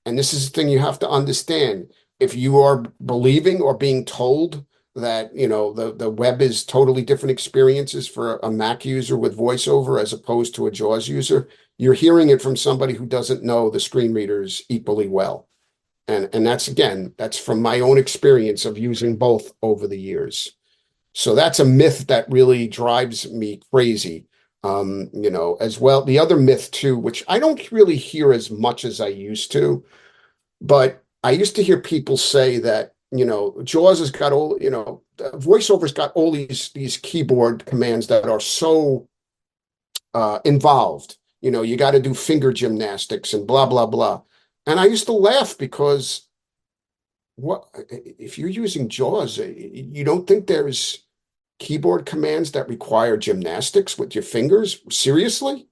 And this is the thing you have to understand. If you are believing or being told that, the web is totally different experiences for a Mac user with VoiceOver as opposed to a JAWS user, you're hearing it from somebody who doesn't know the screen readers equally well. And that's again, that's from my own experience of using both over the years. So that's a myth that really drives me crazy. As well. The other myth too, which I don't really hear as much as I used to, but I used to hear people say that, JAWS has got all, VoiceOver's got all these keyboard commands that are so involved. You got to do finger gymnastics and blah, blah, blah. And I used to laugh because what if you're using JAWS, you don't think there's keyboard commands that require gymnastics with your fingers? Seriously?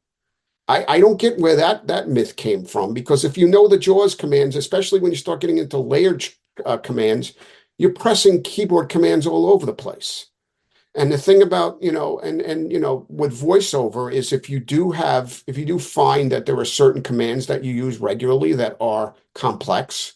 I don't get where that myth came from, because if you know the JAWS commands, especially when you start getting into layered commands, you're pressing keyboard commands all over the place. And the thing about, with VoiceOver is if you do find that there are certain commands that you use regularly that are complex,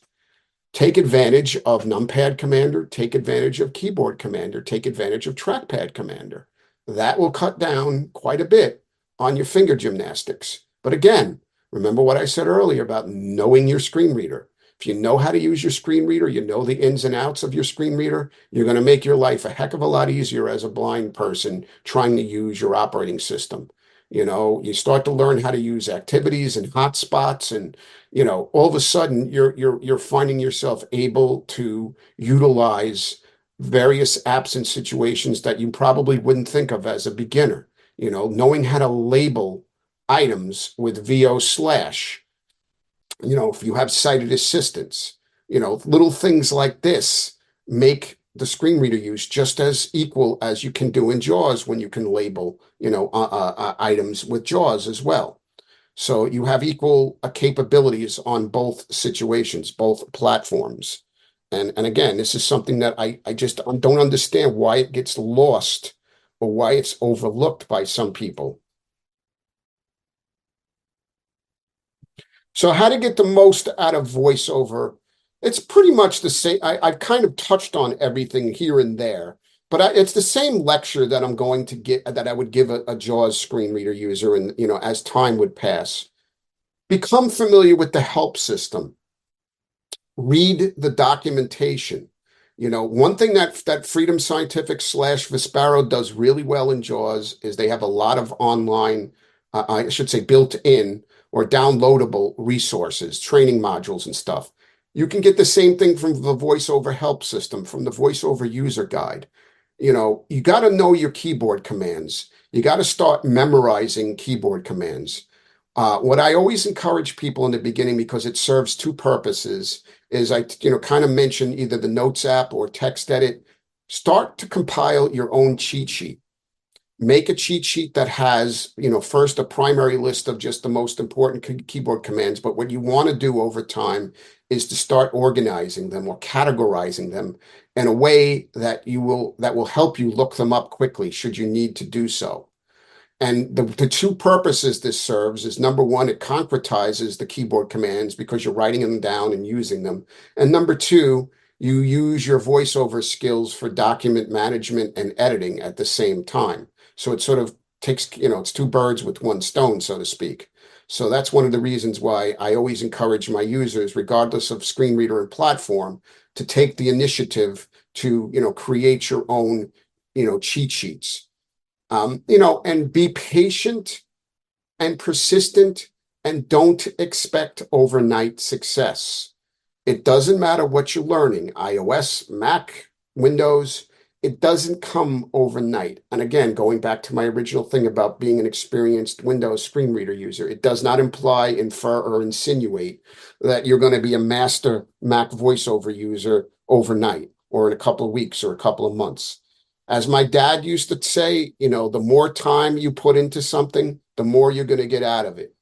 take advantage of Numpad Commander, take advantage of Keyboard Commander, take advantage of Trackpad Commander. That will cut down quite a bit on your finger gymnastics. But again, remember what I said earlier about knowing your screen reader. If you know how to use your screen reader, you know the ins and outs of your screen reader, you're going to make your life a heck of a lot easier as a blind person trying to use your operating system. You start to learn how to use activities and hotspots, and all of a sudden you're finding yourself able to utilize various apps and situations that you probably wouldn't think of as a beginner. Knowing how to label items with VO slash, if you have sighted assistance, little things like this make the screen reader use just as equal as you can do in JAWS when you can label, items with JAWS as well. So you have equal capabilities on both situations, both platforms. And again, this is something that I just don't understand why it gets lost or why it's overlooked by some people. So how to get the most out of VoiceOver? It's pretty much the same. I've kind of touched on everything here and there, but it's the same lecture that I'm going to get that I would give a JAWS screen reader user, and as time would pass. Become familiar with the help system. Read the documentation. One thing that Freedom Scientific slash Vispero does really well in JAWS is they have a lot of online, I should say built-in or downloadable resources, training modules and stuff. You can get the same thing from the VoiceOver help system, from the VoiceOver user guide. You got to know your keyboard commands. You got to start memorizing keyboard commands. What I always encourage people in the beginning, because it serves two purposes, is I, kind of mention either the Notes app or text edit. Start to compile your own cheat sheet. Make a cheat sheet that has, first a primary list of just the most important keyboard commands. But what you want to do over time is to start organizing them or categorizing them in a way that will help you look them up quickly should you need to do so. And the two purposes this serves is, number one, it concretizes the keyboard commands because you're writing them down and using them. And number two, you use your VoiceOver skills for document management and editing at the same time. So it sort of takes, it's two birds with one stone, so to speak. So that's one of the reasons why I always encourage my users, regardless of screen reader and platform, to take the initiative to, create your own, cheat sheets. And be patient and persistent, and don't expect overnight success. It doesn't matter what you're learning, iOS, Mac, Windows, it doesn't come overnight. And again, going back to my original thing about being an experienced Windows screen reader user, it does not imply, infer, or insinuate that you're going to be a master Mac VoiceOver user overnight or in a couple of weeks or a couple of months. As my dad used to say, the more time you put into something, the more you're going to get out of it.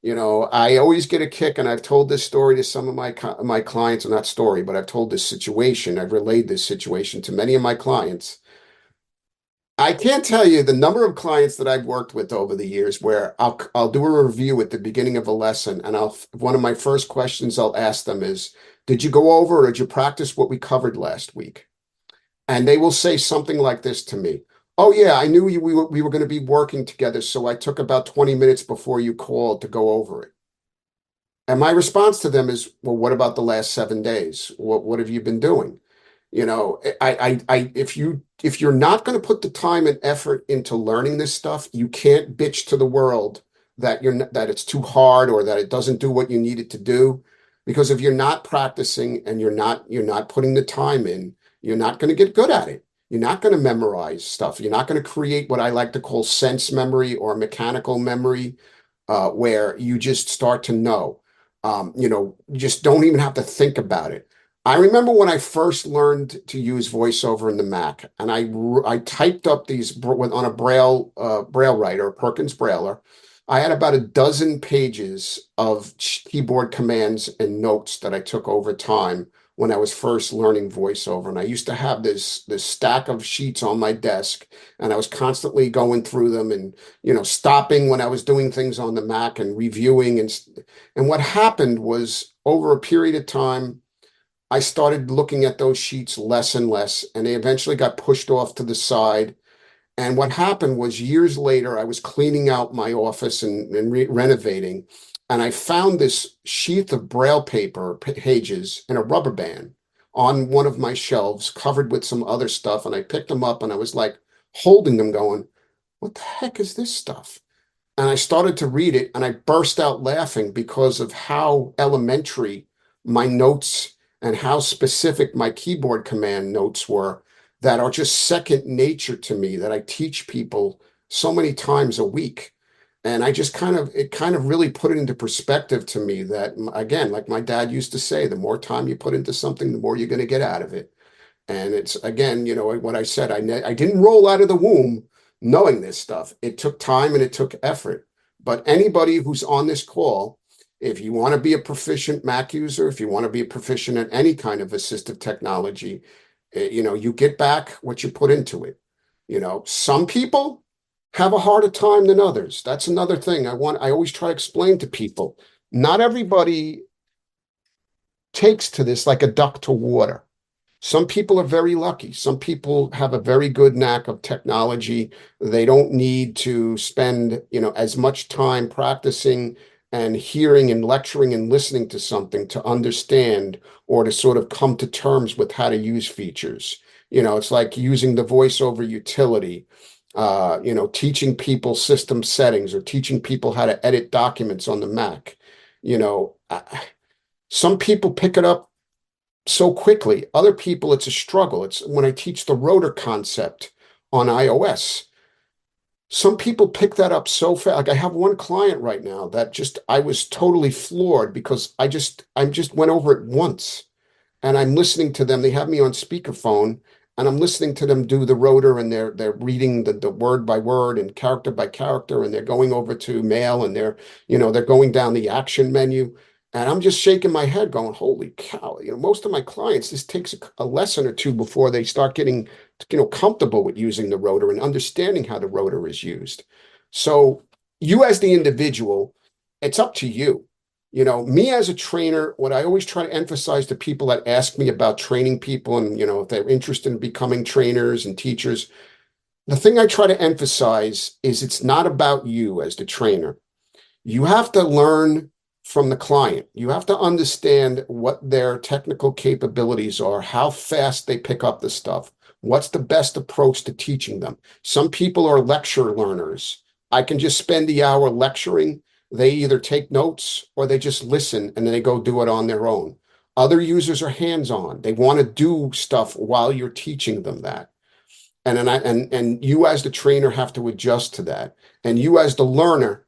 I always get a kick, and I've told this story to some of my clients, or not story, but I've told this situation. I've relayed this situation to many of my clients. I can't tell you the number of clients that I've worked with over the years where I'll do a review at the beginning of a lesson, and one of my first questions I'll ask them is, "Did you go over or did you practice what we covered last week?" And they will say something like this to me. "Oh yeah, I knew we were going to be working together, so I took about 20 minutes before you called to go over it." And my response to them is, "Well, what about the last 7 days? What have you been doing?" If you're not going to put the time and effort into learning this stuff, you can't bitch to the world that that it's too hard or that it doesn't do what you need it to do. Because if you're not practicing and you're not putting the time in, you're not going to get good at it. You're not going to memorize stuff. You're not going to create what I like to call sense memory or mechanical memory, where you just start to know. You just don't even have to think about it. I remember when I first learned to use VoiceOver in the Mac, and I typed up these on a Braille writer, a Perkins Brailler. I had about a dozen pages of keyboard commands and notes that I took over time when I was first learning VoiceOver. And I used to have this stack of sheets on my desk, and I was constantly going through them and stopping when I was doing things on the Mac and reviewing. And what happened was over a period of time, I started looking at those sheets less and less, and they eventually got pushed off to the side. And what happened was years later, I was cleaning out my office and renovating, and I found this sheath of Braille paper pages and a rubber band on one of my shelves covered with some other stuff. And I picked them up and I was like holding them going, "What the heck is this stuff?" And I started to read it and I burst out laughing because of how elementary my notes and how specific my keyboard command notes were that are just second nature to me that I teach people so many times a week. And it kind of really put it into perspective to me that, again, like my dad used to say, the more time you put into something, the more you're going to get out of it. And it's again, what I said, I didn't roll out of the womb knowing this stuff. It took time and it took effort. But anybody who's on this call, if you want to be a proficient Mac user, if you want to be a proficient at any kind of assistive technology, you get back what you put into it. Some people have a harder time than others. That's another thing I always try to explain to people. Not everybody takes to this like a duck to water. Some people are very lucky. Some people have a very good knack of technology. They don't need to spend, as much time practicing and hearing and lecturing and listening to something to understand or to sort of come to terms with how to use features. It's like using the VoiceOver utility, teaching people system settings or teaching people how to edit documents on the Mac. You know, uh, some people pick it up so quickly. Other people, it's a struggle. It's when I teach the rotor concept on iOS. Some people pick that up so fast. Like I have one client right now that I was totally floored because I just went over it once and I'm listening to them. They have me on speakerphone and I'm listening to them do the rotor and they're reading the word by word and character by character and they're going over to mail and they're going down the action menu. And I'm just shaking my head going, holy cow, most of my clients, this takes a lesson or two before they start getting, comfortable with using the rotor and understanding how the rotor is used. So you as the individual, it's up to you. Me as a trainer, what I always try to emphasize to people that ask me about training people and, if they're interested in becoming trainers and teachers, the thing I try to emphasize is it's not about you as the trainer. You have to learn from the client. You have to understand what their technical capabilities are, how fast they pick up the stuff, what's the best approach to teaching them. Some people are lecture learners. I can just spend the hour lecturing. They either take notes or they just listen and then they go do it on their own. Other users are hands-on. They want to do stuff while you're teaching them that. And you as the trainer have to adjust to that. And you as the learner,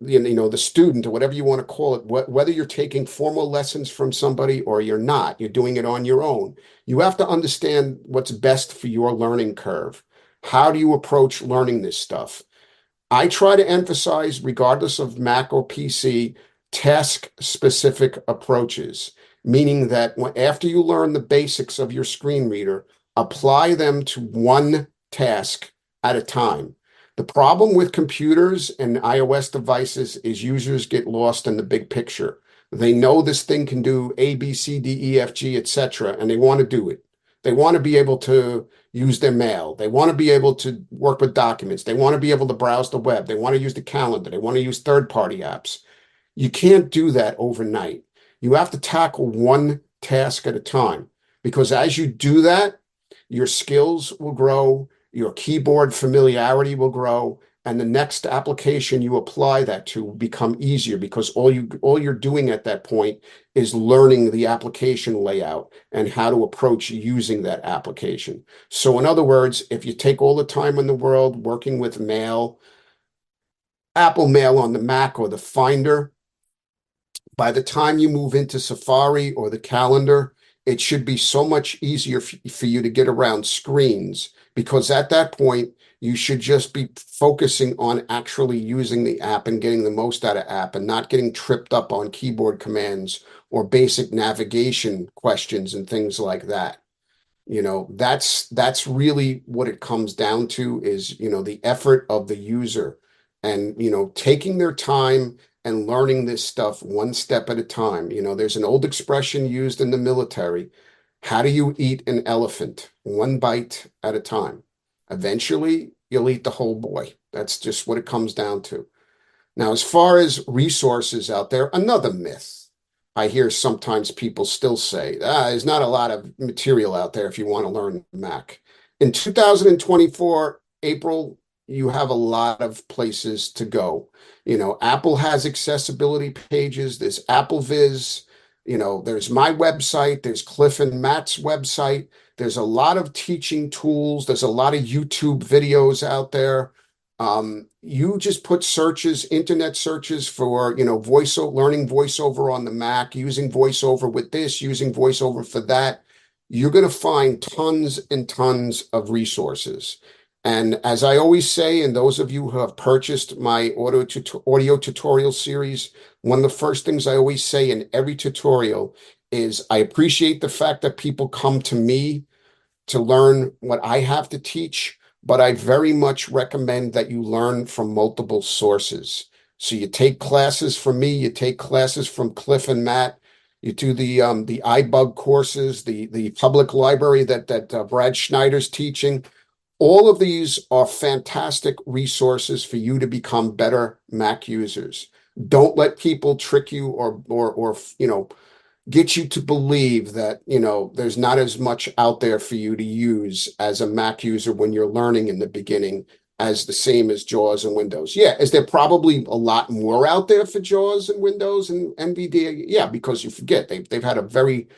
the student or whatever you want to call it, whether you're taking formal lessons from somebody or you're not, you're doing it on your own. You have to understand what's best for your learning curve. How do you approach learning this stuff? I try to emphasize, regardless of Mac or PC, task-specific approaches, meaning that after you learn the basics of your screen reader, apply them to one task at a time. The problem with computers and iOS devices is users get lost in the big picture. They know this thing can do A, B, C, D, E, F, G, etc., and they want to do it. They want to be able to use their mail. They want to be able to work with documents. They want to be able to browse the web. They want to use the calendar. They want to use third-party apps. You can't do that overnight. You have to tackle one task at a time because as you do that, your skills will grow, your keyboard familiarity will grow, and the next application you apply that to will become easier because all you're doing at that point is learning the application layout and how to approach using that application. So in other words, if you take all the time in the world working with mail, Apple Mail on the Mac or the Finder, by the time you move into Safari or the calendar, it should be so much easier for you to get around screens because at that point, you should just be focusing on actually using the app and getting the most out of app and not getting tripped up on keyboard commands or basic navigation questions and things like that. That's really what it comes down to is, the effort of the user and, taking their time and learning this stuff one step at a time. There's an old expression used in the military. How do you eat an elephant? One bite at a time. Eventually, you'll eat the whole boy. That's just what it comes down to. Now, as far as resources out there, another myth. I hear sometimes people still say, there's not a lot of material out there if you want to learn Mac. In 2024, April, you have a lot of places to go. Apple has accessibility pages. There's Apple Viz. There's my website. There's Cliff and Matt's website. There's a lot of teaching tools. There's a lot of YouTube videos out there. You just put searches, internet searches for, voiceover, learning voiceover on the Mac, using voiceover with this, using voiceover for that. You're going to find tons and tons of resources. And as I always say, and those of you who have purchased my audio tutorial series, one of the first things I always say in every tutorial is I appreciate the fact that people come to me to learn what I have to teach, but I very much recommend that you learn from multiple sources. So you take classes from me, you take classes from Cliff and Matt, you do the iBug courses, the public library that Brad Schneider's teaching. All of these are fantastic resources for you to become better Mac users. Don't let people trick you or get you to believe that, there's not as much out there for you to use as a Mac user when you're learning in the beginning as the same as JAWS and Windows. Yeah, is there probably a lot more out there for JAWS and Windows and NVDA? Yeah, because you forget they've had a very,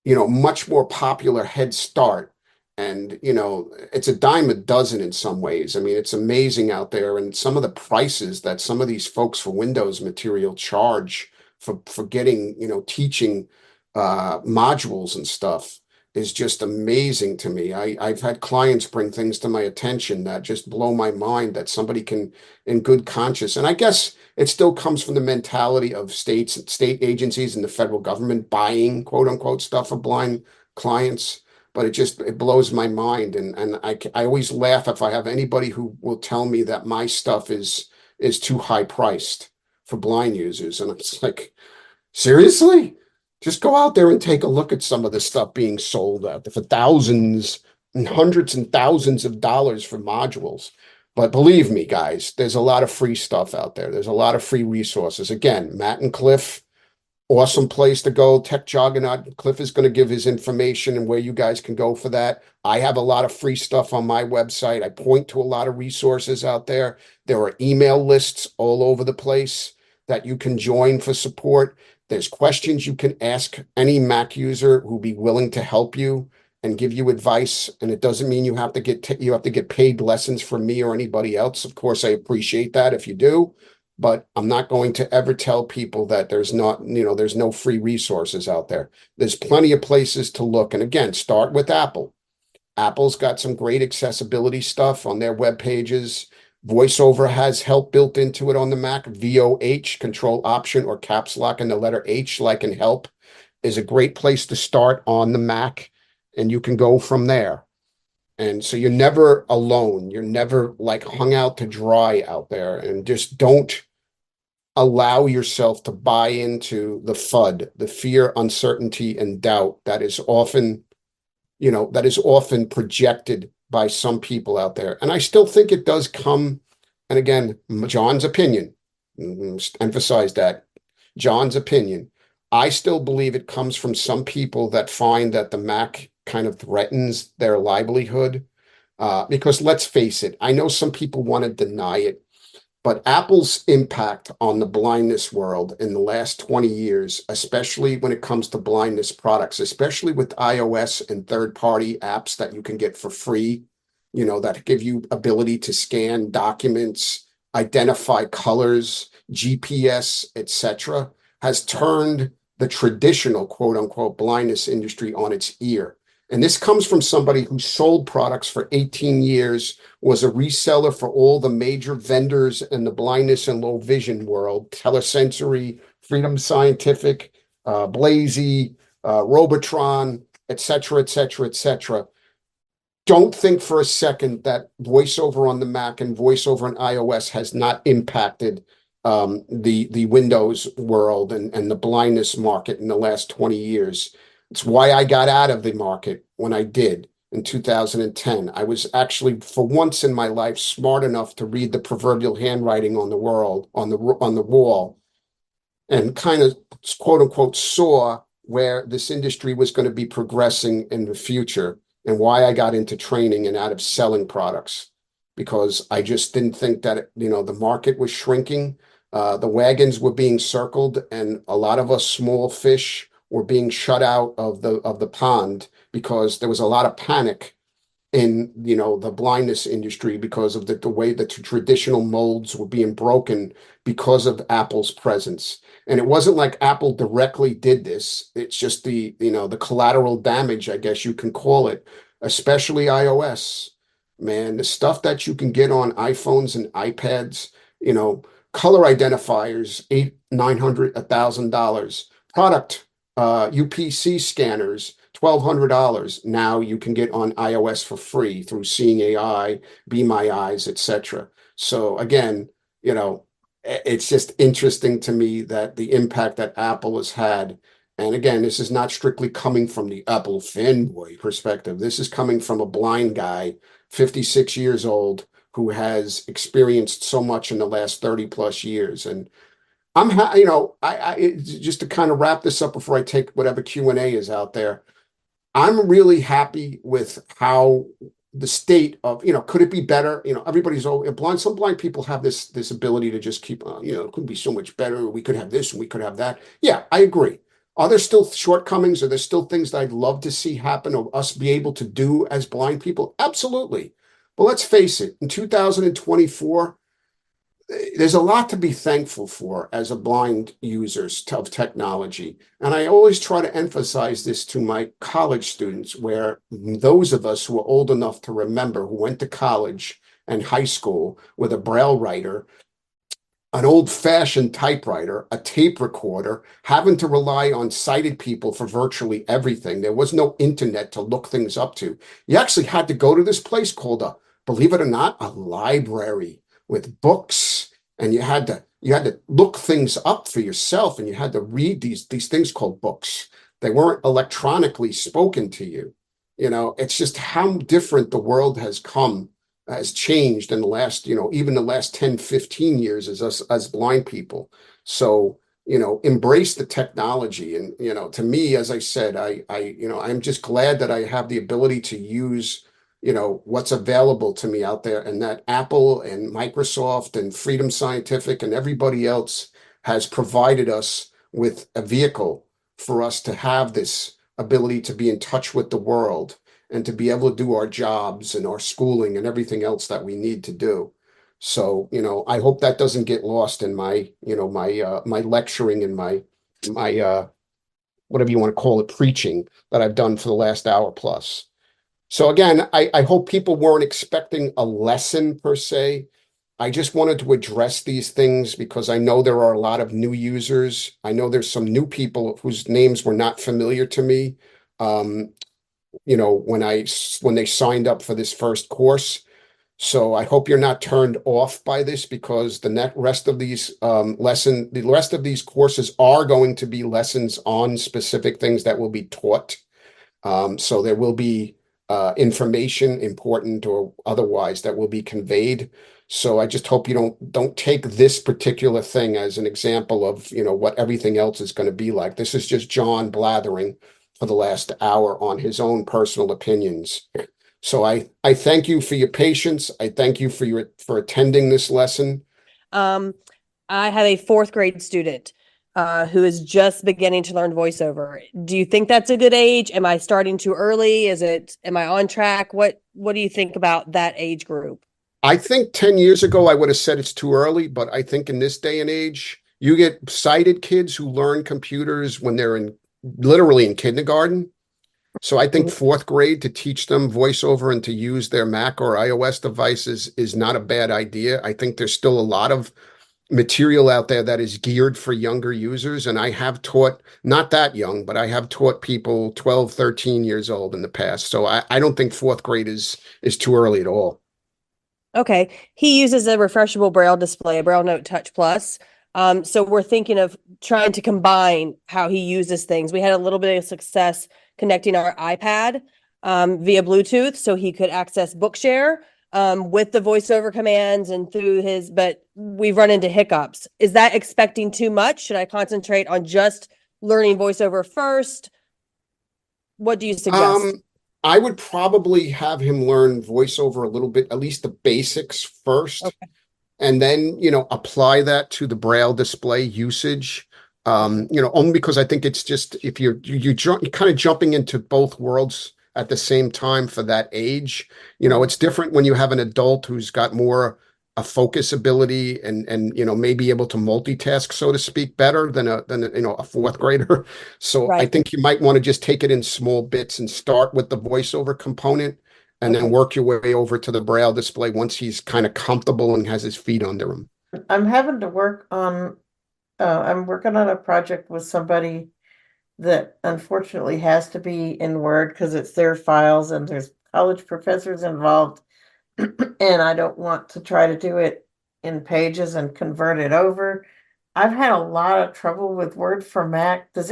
much more popular head start. And, it's a dime a dozen in some ways. I mean, it's amazing out there. And some of the prices that some of these folks for Windows material charge for getting, teaching modules and stuff is just amazing to me. I've had clients bring things to my attention that just blow my mind that somebody can, in good conscience. And I guess it still comes from the mentality of state agencies and the federal government buying quote unquote stuff for blind clients. But it blows my mind. And I always laugh if I have anybody who will tell me that my stuff is too high priced for blind users. And it's like, seriously? Just go out there and take a look at some of the stuff being sold out there for thousands and hundreds and thousands of dollars for modules. But believe me, guys, there's a lot of free stuff out there. There's a lot of free resources. Again, Matt and Cliff, awesome place to go. Tech Juggernaut. Cliff is going to give his information and where you guys can go for that. I have a lot of free stuff on my website. I point to a lot of resources out there. There are email lists all over the place that you can join for support. There's questions you can ask any Mac user who'll be willing to help you and give you advice. And it doesn't mean you have to get paid lessons from me or anybody else. Of course, I appreciate that if you do. But I'm not going to ever tell people that there's no free resources out there. There's plenty of places to look. And again, start with Apple. Apple's got some great accessibility stuff on their web pages. VoiceOver has help built into it on the Mac. VOH, Control Option or Caps Lock and the letter H, like in help, is a great place to start on the Mac, and you can go from there. And so you're never alone. You're never like hung out to dry out there. And just don't allow yourself to buy into the FUD, the fear, uncertainty, and doubt that is often projected by some people out there. And I still think it does come, and again, John's opinion, emphasize that, John's opinion. I still believe it comes from some people that find that the Mac kind of threatens their livelihood. Because let's face it, I know some people want to deny it, but Apple's impact on the blindness world in the last 20 years, especially when it comes to blindness products, especially with iOS and third-party apps that you can get for free, that give you ability to scan documents, identify colors, GPS, etc., has turned the traditional quote unquote blindness industry on its ear. And this comes from somebody who sold products for 18 years, was a reseller for all the major vendors in the blindness and low vision world, Telesensory, Freedom Scientific, Blazy, Robotron, et cetera, et cetera, et cetera. Don't think for a second that VoiceOver on the Mac and VoiceOver on iOS has not impacted the Windows world and the blindness market in the last 20 years. It's why I got out of the market when I did in 2010. I was actually, for once in my life, smart enough to read the proverbial handwriting on the world, on the wall, and kind of quote unquote saw where this industry was going to be progressing in the future and why I got into training and out of selling products because I just didn't think that, the market was shrinking. The wagons were being circled and a lot of us small fish were being shut out of the pond because there was a lot of panic in the blindness industry because of the way that the traditional molds were being broken because of Apple's presence. And it wasn't like Apple directly did this. It's just the collateral damage, I guess you can call it, especially iOS. Man, the stuff that you can get on iPhones and iPads, color identifiers, eight, 900, $1,000. Product UPC scanners, $1,200. Now you can get on iOS for free through Seeing AI, Be My Eyes, etc. So again, it's just interesting to me that the impact that Apple has had. And again, this is not strictly coming from the Apple fanboy perspective. This is coming from a blind guy, 56 years old, who has experienced so much in the last 30 plus years. And just to kind of wrap this up before I take whatever Q&A is out there. I'm really happy with how the state of, could it be better? Everybody's blind. Some blind people have this ability to just keep, it could be so much better. We could have this and we could have that. Yeah, I agree. Are there still shortcomings? Are there still things that I'd love to see happen or us be able to do as blind people? Absolutely. But let's face it, in 2024, there's a lot to be thankful for as a blind users of technology. And I always try to emphasize this to my college students, where those of us who are old enough to remember who went to college and high school with a braille writer, an old-fashioned typewriter, a tape recorder, having to rely on sighted people for virtually everything. There was no internet to look things up to. You actually had to go to this place called believe it or not, a library with books, and you had to look things up for yourself, and you had to read these things called books. They weren't electronically spoken to you. It's just how different the world has changed in the last, even the last 10, 15 years as us as blind people. So, embrace the technology. And, to me, as I said, I'm just glad that I have the ability to use what's available to me out there, and that Apple and Microsoft and Freedom Scientific and everybody else has provided us with a vehicle for us to have this ability to be in touch with the world and to be able to do our jobs and our schooling and everything else that we need to do. So, I hope that doesn't get lost in my lecturing and my whatever you want to call it, preaching that I've done for the last hour plus. So again, I hope people weren't expecting a lesson per se. I just wanted to address these things because I know there are a lot of new users. I know there's some new people whose names were not familiar to me. Um, when they signed up for this first course. So I hope you're not turned off by this because the rest of these courses are going to be lessons on specific things that will be taught. So there will be information, important or otherwise, that will be conveyed. So I just hope you don't take this particular thing as an example of, what everything else is going to be like. This is just John blathering for the last hour on his own personal opinions. So I thank you for your patience. I thank you for attending this lesson. Um, I have a fourth grade student who is just beginning to learn voiceover. Do you think that's a good age? Am I starting too early? Am I on track? What do you think about that age group? I think 10 years ago I would have said it's too early, but I think in this day and age, you get sighted kids who learn computers when they're literally in kindergarten. So I think fourth grade to teach them voiceover and to use their Mac or iOS devices is not a bad idea. I think there's still a lot of material out there that is geared for younger users. And I have taught, not that young, but I have taught people 12, 13 years old in the past. So I don't think fourth grade is too early at all. Okay. He uses a refreshable Braille display, a Braille Note Touch Plus. So we're thinking of trying to combine how he uses things. We had a little bit of success connecting our iPad via Bluetooth so he could access Bookshare with the voiceover commands and through but we've run into hiccups. Is that expecting too much? Should I concentrate on just learning voiceover first? What do you suggest? I would probably have him learn voiceover a little bit, at least the basics first, Okay. and then, apply that to the Braille display usage. Only because I think it's just if you're kind of jumping into both worlds at the same time for that age. It's different when you have an adult who's got more a focus ability and maybe able to multitask, so to speak, better than a fourth grader. So I Right. think you might want to just take it in small bits and start with the voiceover component and then Okay. work your way over to the Braille display once he's kind of comfortable and has his feet under him. I'm having to work on, I'm working on a project with somebody that unfortunately has to be in Word because it's their files and there's college professors involved. And I don't want to try to do it in Pages and convert it over. I've had a lot of trouble with Word for Mac. Do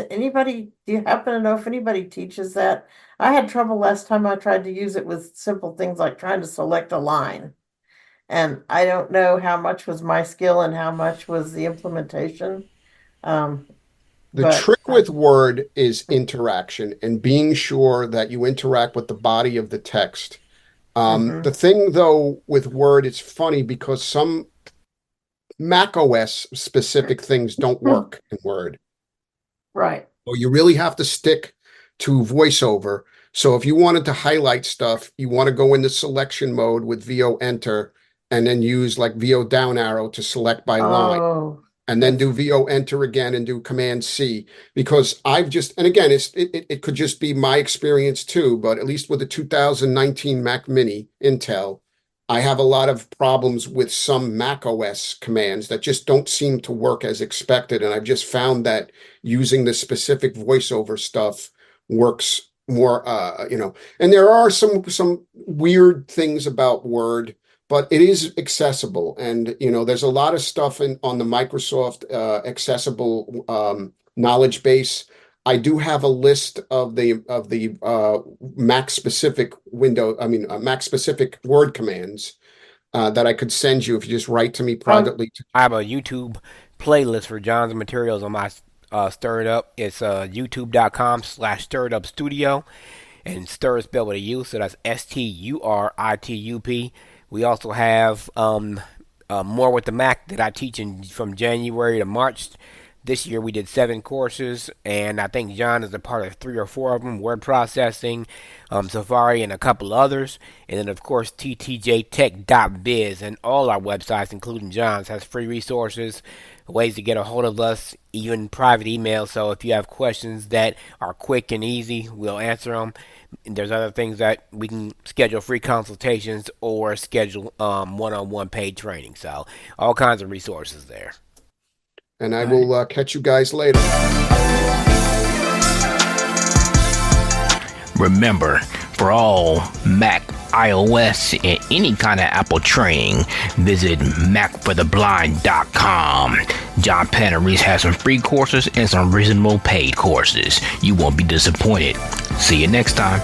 you happen to know if anybody teaches that? I had trouble last time I tried to use it with simple things like trying to select a line. And I don't know how much was my skill and how much was the implementation. Um, The but trick with Word is interaction and being sure that you interact with the body of the text. The mhm. thing though with Word, it's funny because some Mac OS specific things don't work in Word. Right. So you really have to stick to VoiceOver. So if you wanted to highlight stuff, you want to go into selection mode with VO enter and then use like VO down arrow to select by line Oh, and then that's do VO enter again and do Command C because and again, it could just be my experience too, but at least with the 2019 Mac Mini Intel, I have a lot of problems with some Mac OS commands that just don't seem to work as expected. And I've just found that using the specific voiceover stuff works more, and there are some weird things about Word, but it is accessible. And there's a lot of stuff on the Microsoft accessible knowledge base. I do have a list of the Mac specific Mac specific word commands that I could send you if you just write to me um privately. I have a YouTube playlist for John's materials on my Stir It Up. It's youtube.com/stirritupstudio. And stir is spelled with a U, so that's STURITUP. We also have more with the Mac that I teach from January to March This year we did 7 courses, and I think John is a part of 3 or 4 of them: word processing, Safari, and a couple others. And then, of course, ttjtech.biz, and all our websites, including John's, has free resources, ways to get a hold of us, even private email. So if you have questions that are quick and easy, we'll answer them. And there's other things that we can schedule free consultations or schedule one-on-one paid training. So all kinds of resources there. And I will catch you guys later. Remember, for all Mac, iOS, and any kind of Apple training, visit macfortheblind.com. John Panarese has some free courses and some reasonable paid courses. You won't be disappointed. See you next time.